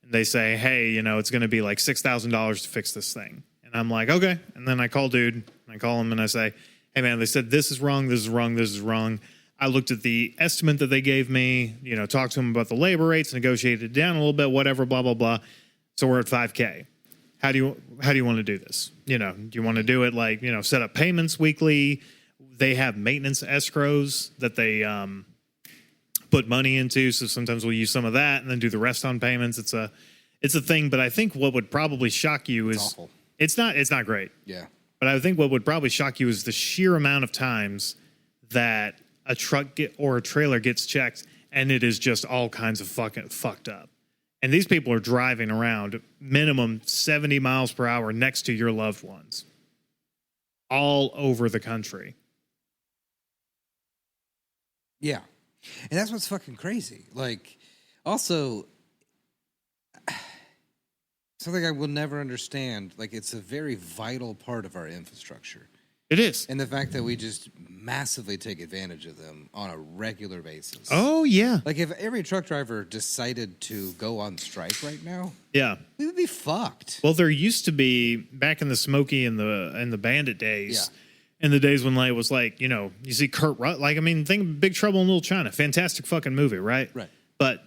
and they say, hey, it's going to be like $6,000 to fix this thing. And I'm like, okay. And then I call dude, and I call him, and I say, hey, man, they said this is wrong, this is wrong, this is wrong. I looked at the estimate that they gave me, talked to them about the labor rates, negotiated it down a little bit, whatever, blah, blah, blah. So we're at $5,000. How do you want to do this? Do you want to do it like, set up payments weekly? They have maintenance escrows that they put money into. So sometimes we'll use some of that and then do the rest on payments. It's a thing. But I think what would probably shock you is awful. It's not great. Yeah. But I think what would probably shock you is the sheer amount of times that a truck or a trailer gets checked and it is just all kinds of fucking fucked up. And these people are driving around minimum 70 miles per hour next to your loved ones all over the country. Yeah. And that's what's fucking crazy. Like, also, something I will never understand. Like, it's a very vital part of our infrastructure. It is. And the fact that we just massively take advantage of them on a regular basis. Oh, yeah. Like, if every truck driver decided to go on strike right now, yeah, we would be fucked. Well, there used to be, back in the Smokey and the Bandit days, in the days when it was like, you see Kurt Russell, think of Big Trouble in Little China. Fantastic fucking movie, right? Right. But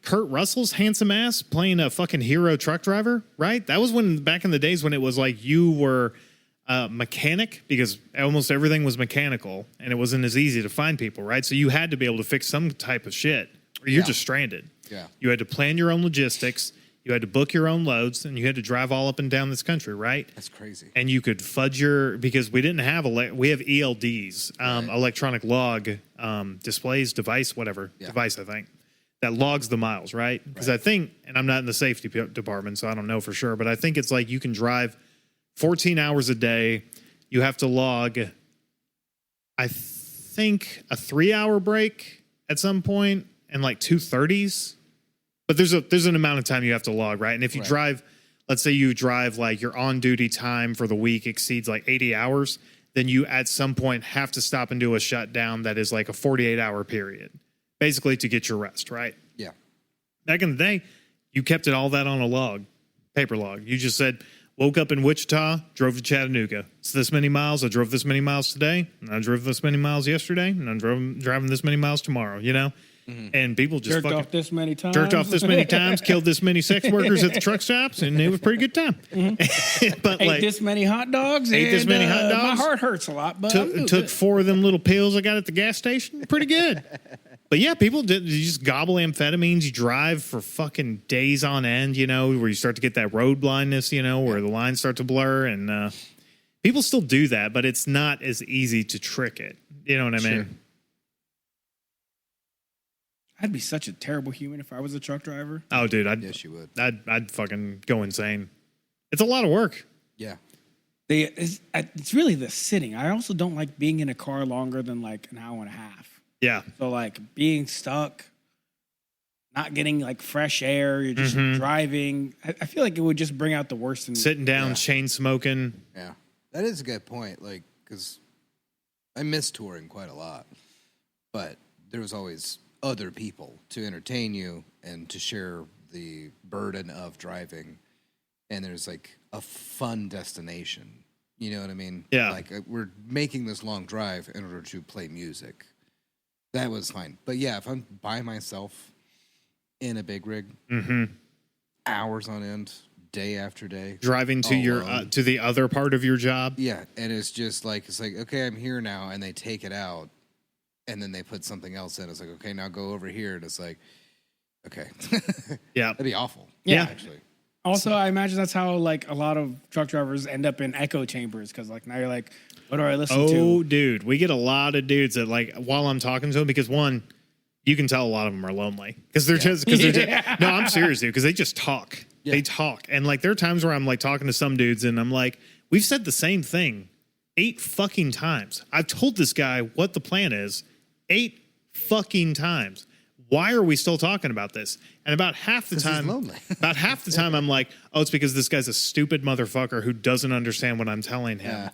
Kurt Russell's handsome ass playing a fucking hero truck driver, right? That was back in the days when it was like you were mechanic, because almost everything was mechanical and it wasn't as easy to find people, right? So you had to be able to fix some type of shit or you're just stranded. Yeah. You had to plan your own logistics, you had to book your own loads, and you had to drive all up and down this country, right? That's crazy. And you could fudge because we didn't have we have ELDs, electronic log device, I think, that logs the miles, right? Because I think, and I'm not in the safety department, so I don't know for sure, but I think it's like you can drive 14 hours a day. You have to log, I think, a 3-hour break at some point and like 2 30s. But there's an amount of time you have to log, right? And if you drive, let's say you drive like your on-duty time for the week exceeds like 80 hours, then you at some point have to stop and do a shutdown that is like a 48-hour period, basically to get your rest, right? Yeah. Back in the day, you kept all that on a log, paper log. You just said, woke up in Wichita, drove to Chattanooga. It's this many miles. I drove this many miles today, and I drove this many miles yesterday, and I'm driving this many miles tomorrow, Mm-hmm. And people just jerked off this many times. Killed this many sex workers at the truck stops, and it was a pretty good time. Mm-hmm. But ate this many hot dogs. My heart hurts a lot, but took 4 of them little pills I got at the gas station. Pretty good. But yeah, people you just gobble amphetamines. You drive for fucking days on end, where you start to get that road blindness, where the lines start to blur, and people still do that, but it's not as easy to trick it. You know what I mean? I'd be such a terrible human if I was a truck driver. Oh, dude, yes, you would. I'd fucking go insane. It's a lot of work. Yeah. It's really the sitting. I also don't like being in a car longer than like an hour and a half. Yeah. So like being stuck, not getting like fresh air, you're just driving. I feel like it would just bring out the worst in sitting down, chain smoking. Yeah. That is a good point. Like, because I miss touring quite a lot, but there was always other people to entertain you and to share the burden of driving. And there's like a fun destination. You know what I mean? Yeah. Like we're making this long drive in order to play music. That was fine. But yeah, if I'm by myself in a big rig, hours on end, day after day. Driving to your to the other part of your job. Yeah, and it's like okay, I'm here now, and they take it out, and then they put something else in. It's like, okay, now go over here, and it's like, okay, Yeah, that'd be awful. Yeah. Actually. Also, I imagine that's how like a lot of truck drivers end up in echo chambers because like now you're like, what do I listen to? Oh, dude, we get a lot of dudes that like while I'm talking to them because one, you can tell a lot of them are lonely because they're just no, I'm serious, dude, because they just talk. Yeah. They talk, and like there are times where I'm like talking to some dudes, and I'm like, we've said the same thing 8 fucking times. I've told this guy what the plan is 8 fucking times. Why are we still talking about this? And about half the time, I'm like, oh, it's because this guy's a stupid motherfucker who doesn't understand what I'm telling him.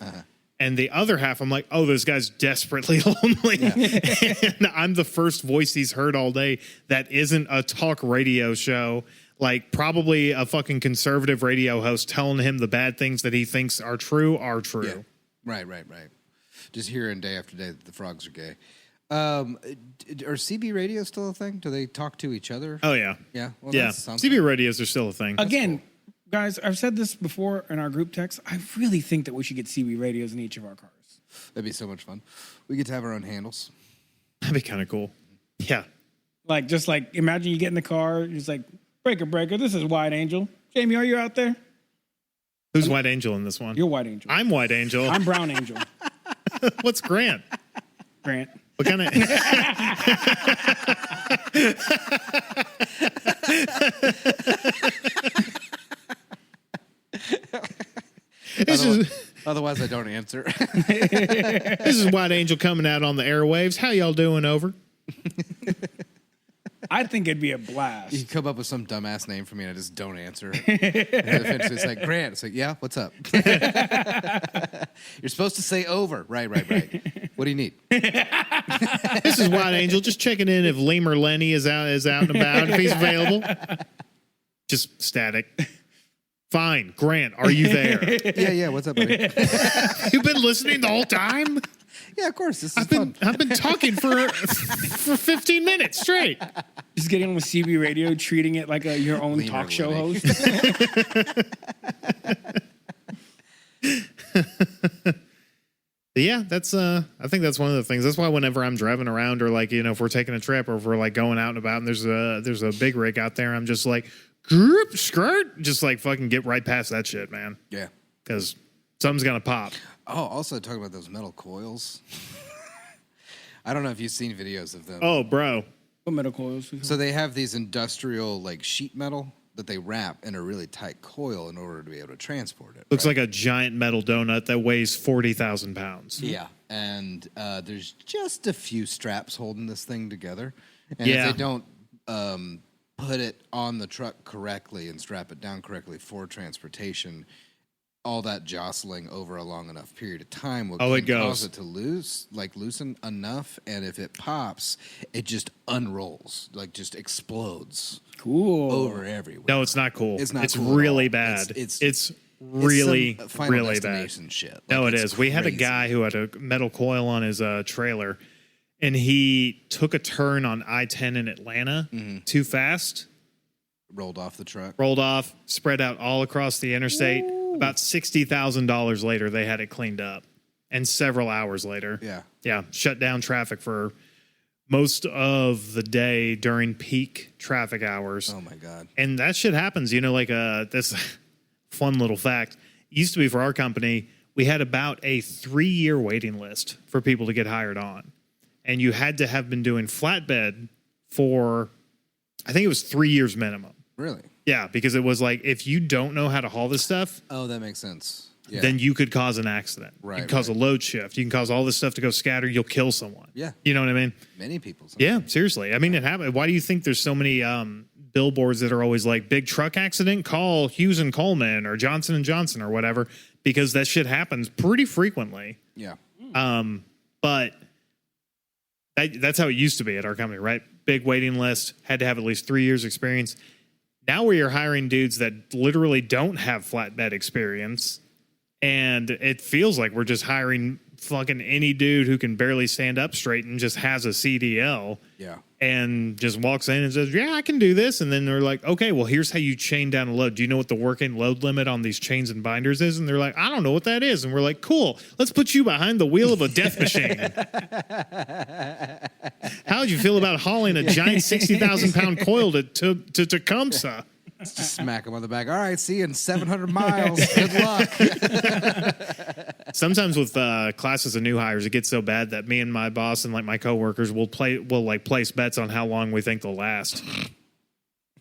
And the other half, I'm like, oh, this guy's desperately lonely. Yeah. And I'm the first voice he's heard all day that isn't a talk radio show, like probably a fucking conservative radio host telling him the bad things that he thinks are true are true. Yeah. Right. Just hearing day after day that the frogs are gay. Are CB radios still a thing? Do they talk to each other? Oh, yeah. Yeah? Well, yeah. CB radios are still a thing. Again, guys, I've said this before in our group text. I really think that we should get CB radios in each of our cars. That'd be so much fun. We get to have our own handles. That'd be kind of cool. Yeah. Like, just like, imagine you get in the car, it's like, breaker, this is White Angel. Jamie, are you out there? Who's White Angel in this one? You're White Angel. I'm White Angel. I'm Brown Angel. What's Grant? Grant. What kind of... Otherwise, I don't answer. This is White Angel coming out on the airwaves. How y'all doing over? I think it'd be a blast. You come up with some dumbass name for me and I just don't answer. And eventually it's like, Grant. It's like, yeah, what's up? You're supposed to say over. Right. What do you need? This is White Angel. Just checking in if Lemur Lenny is out and about, if he's available. Just static. Fine. Grant, are you there? Yeah. What's up, buddy? You've been listening the whole time? Yeah, of course. This is fun. I've been talking for 15 minutes straight. Just getting on with CB radio, treating it like your own Lemur talk show Lenny. host. Yeah, that's I think that's one of the things. That's why whenever I'm driving around or like, you know, if we're taking a trip or if we're like going out and about and there's a big rig out there, I'm just like, group skirt, just like fucking get right past that shit, man. Yeah. Because something's gonna pop. Oh, also talking about those metal coils. I don't know if you've seen videos of them. Oh, bro. What metal coils? So they have these industrial like sheet metal that they wrap in a really tight coil in order to be able to transport it. Looks like a giant metal donut that weighs 40,000 pounds. Yeah, and there's just a few straps holding this thing together. And Yeah. if they don't put it on the truck correctly and strap it down correctly for transportation, all that jostling over a long enough period of time will cause it to loosen enough, and if it pops, it just unrolls, like just explodes. Cool. Over everywhere. No, it's not cool. It's not. It's cool really at all. bad. It's really, some Final really bad. Destination shit. Like, No, it it's is. We had a crazy. guy who had a metal coil on his trailer, and he took a turn on I-10 in Atlanta too fast, rolled off the truck. rolled off, spread out all across the interstate. Ooh. About $60,000 later, they had it cleaned up, and several hours later, Yeah. shut down traffic for most of the day during peak traffic hours. Oh my god. And that shit happens, you know, like this fun little fact. It used to be for our company, we had about a 3-year waiting list for people to get hired on. And you had to have been doing flatbed for, I think it was 3 years minimum. Really? Yeah, because it was like, if you don't know how to haul this stuff, Oh, that makes sense. Yeah. then you could cause an accident. Right, You can cause a load shift. You can cause all this stuff to go scatter. You'll kill someone. Yeah. You know what I mean? Many people. Yeah, seriously. I mean, it happened. Why do you think there's so many billboards that are always like, big truck accident, call Hughes and Coleman or Johnson and Johnson or whatever, because that shit happens pretty frequently. Yeah. But that's how it used to be at our company, right? Big waiting list, had to have at least 3 years experience. Now we are hiring dudes that literally don't have flatbed experience, and it feels like we're just hiring fucking any dude who can barely stand up straight and just has a CDL. Yeah. And just walks in and says, yeah, I can do this. And then they're like, okay, well, here's how you chain down a load. Do you know what the working load limit on these chains and binders is? And they're like, I don't know what that is. And we're like, cool, let's put you behind the wheel of a death machine. How would you feel about hauling a giant 60,000 pound coil to Tecumseh? Just smack him on the back. All right, see you in 700 miles. Good luck. Sometimes with classes of new hires, it gets so bad that me and my boss and like my coworkers will place bets on how long we think they'll last.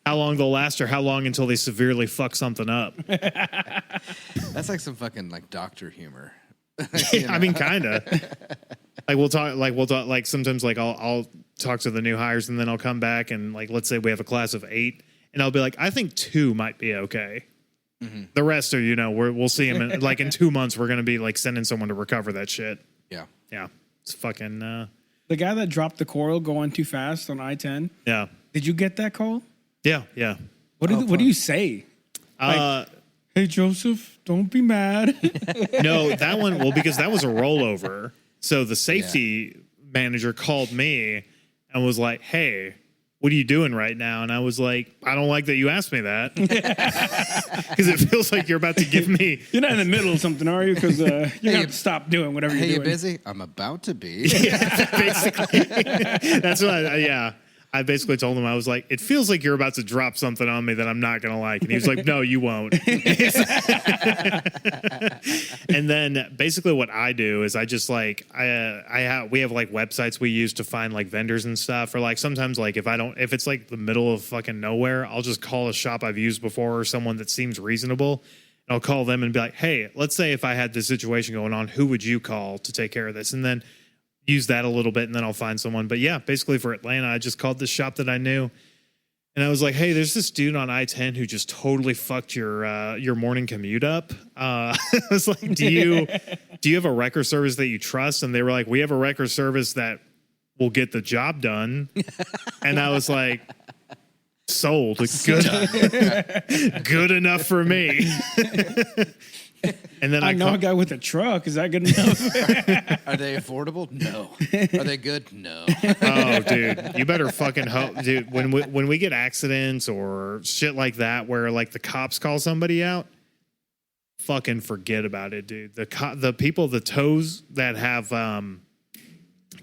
How long they'll last, or how long until they severely fuck something up. That's like some fucking like doctor humor. I mean, kind of. We'll talk. Like sometimes, like I'll talk to the new hires, and then I'll come back and like let's say we have a class of 8, and I'll be like, I think 2 might be okay. Mm-hmm. The rest are, we'll see them in, like in 2 months. We're gonna be like sending someone to recover that shit. Yeah. It's fucking. The guy that dropped the coil going too fast on I-10. Yeah. Did you get that call? Yeah. What do you say? Hey Joseph, don't be mad. No, that one. Well, because that was a rollover. So the safety manager called me and was like, "Hey, what are you doing right now?" And I was like, "I don't like that you asked me that," because it feels like you're about to give me. You're not in the middle of something, are you? Because you're gonna have to stop doing whatever you're doing. Hey, you busy? I'm about to be. Basically, that's what. I basically told him, I was like, it feels like you're about to drop something on me that I'm not going to like. And he was like, no, you won't. And then basically what I do is I just like, we have like websites we use to find like vendors and stuff. Or like sometimes like if it's like the middle of fucking nowhere, I'll just call a shop I've used before or someone that seems reasonable. And I'll call them and be like, hey, let's say if I had this situation going on, who would you call to take care of this? And then use that a little bit, and then I'll find someone. But yeah, basically for Atlanta, I just called this shop that I knew, and I was like, "Hey, there's this dude on I-10 who just totally fucked your morning commute up." I was like, "Do you have a wrecker service that you trust?" And they were like, "We have a wrecker service that will get the job done." And I was like, "Sold, good enough for me." And then I know a guy with a truck. Is that good enough? Are they affordable? No. Are they good? No. Oh, dude, you better fucking hope, dude. When we get accidents or shit like that, where like the cops call somebody out, fucking forget about it, dude. The people, the tows that have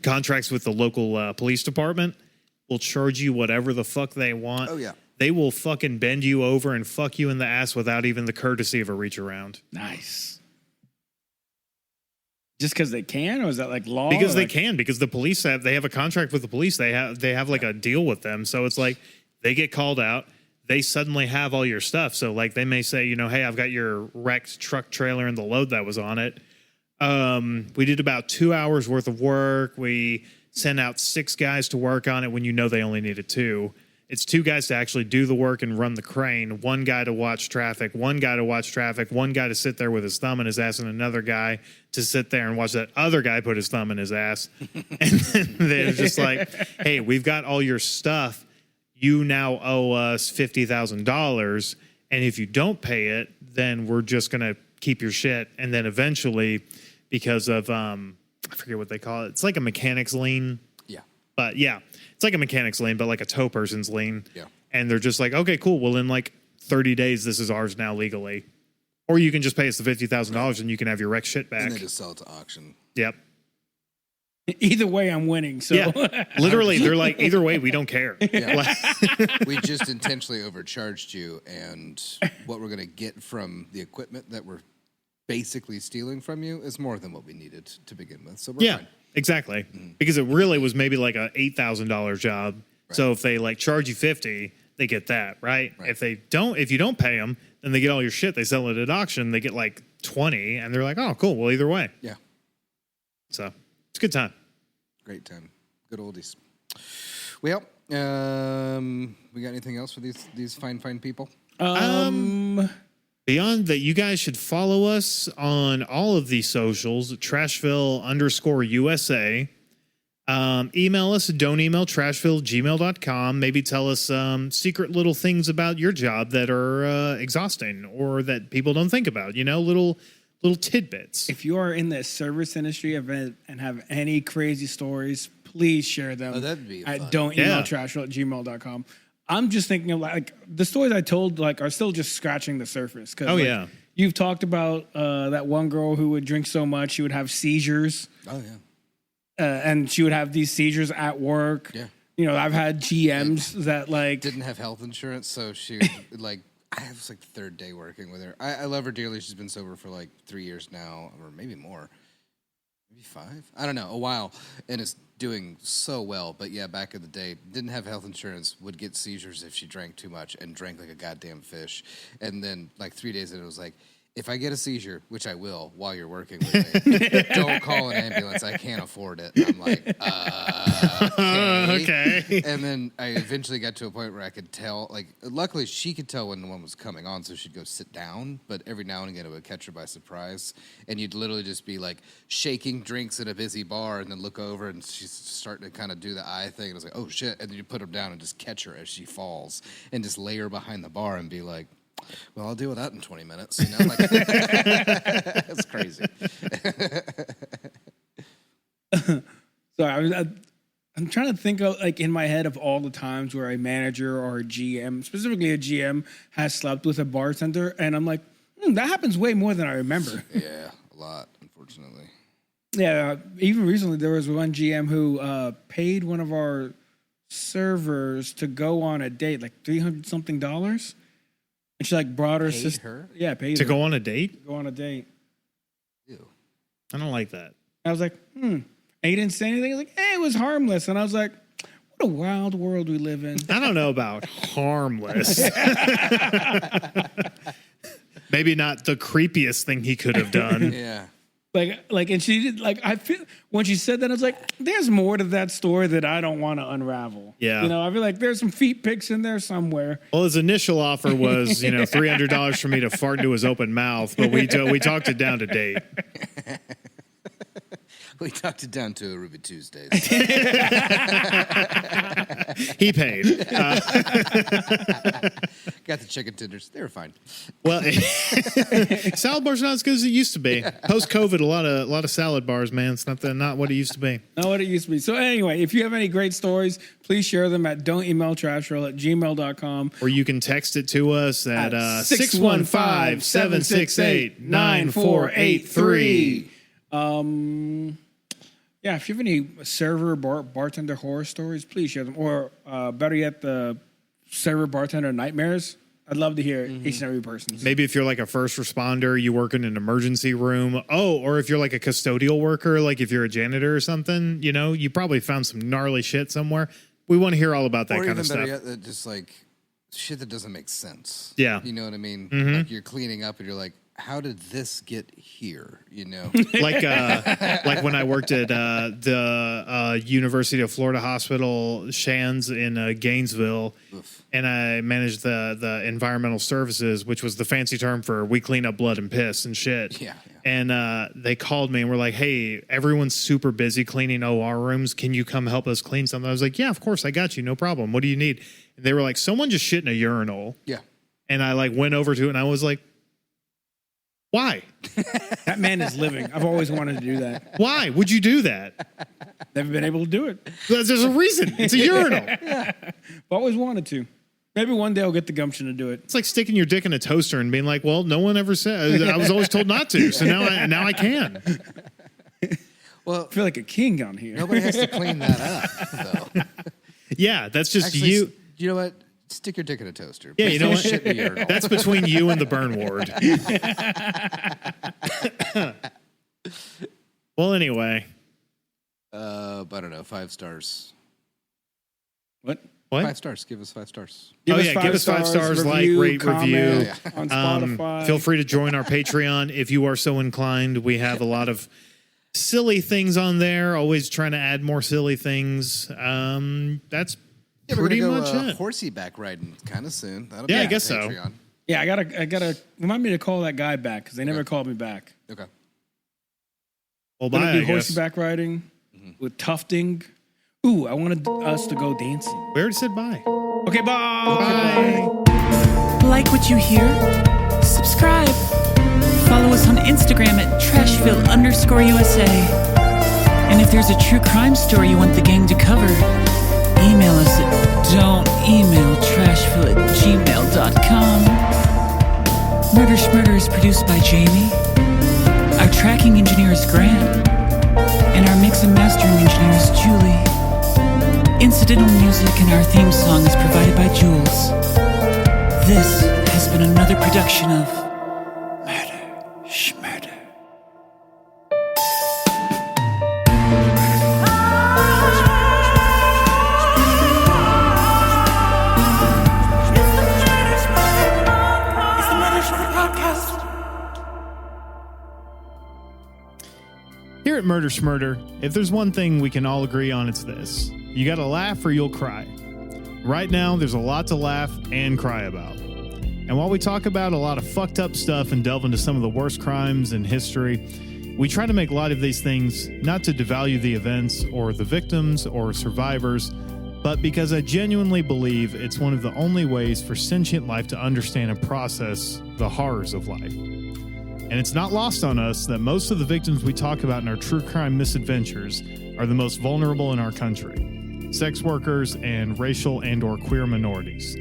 contracts with the local police department will charge you whatever the fuck they want. Oh yeah. They will fucking bend you over and fuck you in the ass without even the courtesy of a reach around. Nice. Just because they can, or is that like law? Because they can. Because the police have a contract with the police. They have like a deal with them. So it's like they get called out. They suddenly have all your stuff. So like they may say, hey, I've got your wrecked truck trailer and the load that was on it. We did about 2 hours worth of work. We sent out 6 guys to work on it when they only needed 2. It's 2 guys to actually do the work and run the crane, 1 guy to watch traffic, 1 guy to sit there with his thumb in his ass, and another guy to sit there and watch that other guy put his thumb in his ass. And then they're just like, hey, we've got all your stuff. You now owe us $50,000. And if you don't pay it, then we're just going to keep your shit. And then eventually, because of, I forget what they call it. It's like a mechanic's lien. Yeah. But yeah. It's like a mechanic's lien, but like a tow person's lien. Yeah. And they're just like, okay, cool. Well, in like 30 days, this is ours now legally. Or you can just pay us the $50,000 and you can have your wrecked shit back. And they just sell it to auction. Yep. Either way, I'm winning. So yeah. Literally, they're like, either way, we don't care. Yeah. We just intentionally overcharged you, and what we're going to get from the equipment that we're basically stealing from you is more than what we needed to begin with. So we're fine. Exactly. Mm-hmm. Because it really was maybe like a $8,000 job. Right. So if they like charge you $50,000, they get that, right? If you don't pay them, then they get all your shit. They sell it at auction. They get like $20,000, and they're like, oh, cool. Well, either way. Yeah. So it's a good time. Great time. Good oldies. Well, we got anything else for these fine people? Beyond that, you guys should follow us on all of these socials, Trashville_USA. Email us, don't email trashville@gmail.com. Maybe tell us secret little things about your job that are exhausting or that people don't think about. Little little tidbits. If you are in the service industry event and have any crazy stories, please share them. Oh, that'd be fun. don'temailtrashroll@gmail.com. I'm just thinking of like the stories I told like are still just scratching the surface. Oh, yeah. You've talked about that one girl who would drink so much she would have seizures. Oh yeah. And she would have these seizures at work. Yeah. You know, I've had GMs that like Didn't have health insurance, so she like I was like the third day working with her. I love her dearly. She's been sober for like 3 years now, or maybe more. Maybe 5? I don't know, a while. And is doing so well. But yeah, back in the day, didn't have health insurance, would get seizures if she drank too much and drank like a goddamn fish. And then like 3 days in, it was like, if I get a seizure, which I will while you're working with me, don't call an ambulance. I can't afford it. I'm like, okay. And then I eventually got to a point where I could tell, like, luckily she could tell when the one was coming on, so she'd go sit down. But every now and again, it would catch her by surprise. And you'd literally just be like shaking drinks at a busy bar and then look over and she's starting to kind of do the eye thing. And I was like, oh shit. And then you put her down and just catch her as she falls and just lay her behind the bar and be like, well, I'll deal with that in 20 minutes. You know, like it's crazy. So I'm trying to think of like in my head of all the times where a manager or a GM, specifically a GM, has slept with a bartender, and I'm like, that happens way more than I remember. Yeah, a lot, unfortunately. Yeah, even recently there was one GM who paid one of our servers to go on a date, like $300-something. And she like brought her sister. Her? Yeah, paid To her. go on a date? Go on a date. Ew. I don't like that. I was like, And he didn't say anything. He was like, it was harmless. And I was like, what a wild world we live in. I don't know about harmless. Maybe not the creepiest thing he could have done. Yeah. Like, and she did, like, I feel, when she said that, I was like, there's more to that story that I don't want to unravel. Yeah. You know, I feel like there's some feet pics in there somewhere. Well, his initial offer was, $300 for me to fart into his open mouth, but we talked it down to date. We talked it down to a Ruby Tuesdays. He paid. Got the chicken tenders. They were fine. Well, salad bar's not as good as it used to be. Post COVID, a lot of salad bars, man. It's not what it used to be. Not what it used to be. So anyway, if you have any great stories, please share them at don'temailtrashroll@gmail.com. Or you can text it to us at 615-768-9483. Yeah, if you have any server bartender horror stories, please share them. Or better yet, the server bartender nightmares. I'd love to hear each and every person's. Maybe if you're like a first responder, you work in an emergency room. Oh, or if you're like a custodial worker, like if you're a janitor or something, you probably found some gnarly shit somewhere. We want to hear all about that kind of stuff. Or even better yet, just like shit that doesn't make sense. Yeah. You know what I mean? Like you're cleaning up and you're like, how did this get here? Like when I worked at the University of Florida Hospital Shands in Gainesville, and I managed the environmental services, which was the fancy term for we clean up blood and piss and shit. Yeah. And they called me and were like, "Hey, everyone's super busy cleaning OR rooms. Can you come help us clean something?" I was like, "Yeah, of course, I got you, no problem. What do you need?" And they were like, "Someone just shit in a urinal." Yeah. And I like went over to it and I was like, why? That man is living. I've always wanted to do that. Why would you do that? Never been able to do it. There's a reason. It's a urinal. I've always wanted to. Maybe one day I'll get the gumption to do it. It's like sticking your dick in a toaster and being like, well, no one ever said. I was always told not to, so now I can. Well, I feel like a king on here. nobody has to clean that up, though. Yeah, that's just Actually, you. You know what? Stick your dick in a toaster. Yeah, you know what? Shit in a urinal. That's between you and the burn ward. Well, anyway. I don't know. 5 stars. What? 5 stars. Give us 5 stars. Give us 5 stars, review, rate, review. On Spotify. Feel free to join our Patreon if you are so inclined. We have a lot of silly things on there. Always trying to add more silly things. That's pretty much it. Horsey back riding kind of soon. That'll Yeah, be I guess so. Patreon. Yeah, I gotta remind me to call that guy back because they never called me back. Okay. Well, We're bye, gonna I do guess. horseback riding with tufting. Ooh, I wanted us to go dancing. We already said bye. Okay, bye. Bye. Like what you hear? Subscribe. follow us on Instagram at Trashville_USA. And if there's a true crime story you want the gang to cover, email us at don'temailtrashville@gmail.com. Murder Schmurder is produced by Jamie. Our tracking engineer is Grant. And our mix and mastering engineer is Julie. Incidental music and our theme song is provided by Jules. This has been another production of Murder Schmurder. Here at Murder Schmurder, if there's one thing we can all agree on, it's this. You gotta laugh or you'll cry. Right now, there's a lot to laugh and cry about. And while we talk about a lot of fucked up stuff and delve into some of the worst crimes in history, we try to make light of these things not to devalue the events or the victims or survivors, but because I genuinely believe it's one of the only ways for sentient life to understand and process the horrors of life. And it's not lost on us that most of the victims we talk about in our true crime misadventures are the most vulnerable in our country: sex workers and racial and/or queer minorities.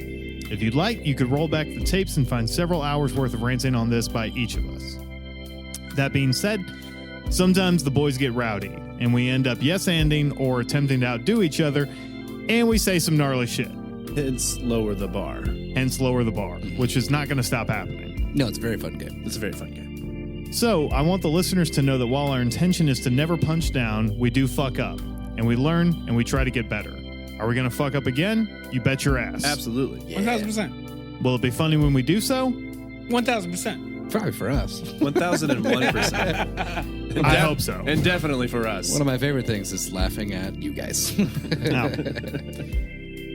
If you'd like, you could roll back the tapes and find several hours worth of ranting on this by each of us. That being said, sometimes the boys get rowdy, and we end up yes-anding or attempting to outdo each other, and we say some gnarly shit. Hence, lower the bar. Hence, lower the bar, which is not going to stop happening. No, it's a very fun game. It's a very fun game. So, I want the listeners to know that while our intention is to never punch down, we do fuck up, and we learn, and we try to get better. Are we going to fuck up again? You bet your ass. Absolutely. 1,000%. Will it be funny when we do so? 1,000%. Probably for us. 1,001%. I hope so. And definitely for us. One of my favorite things is laughing at you guys. No.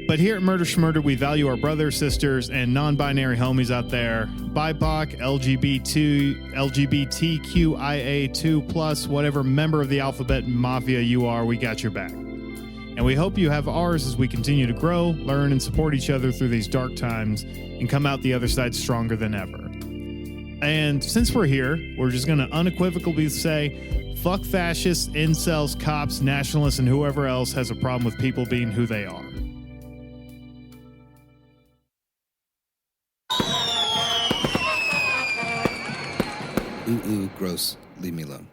But here at Murder Schmurder, we value our brothers, sisters, and non-binary homies out there. BIPOC, LGBTQIA2+, whatever member of the alphabet mafia you are, we got your back. And we hope you have ours as we continue to grow, learn, and support each other through these dark times and come out the other side stronger than ever. And since we're here, we're just going to unequivocally say, fuck fascists, incels, cops, nationalists, and whoever else has a problem with people being who they are. Ooh, gross. Leave me alone.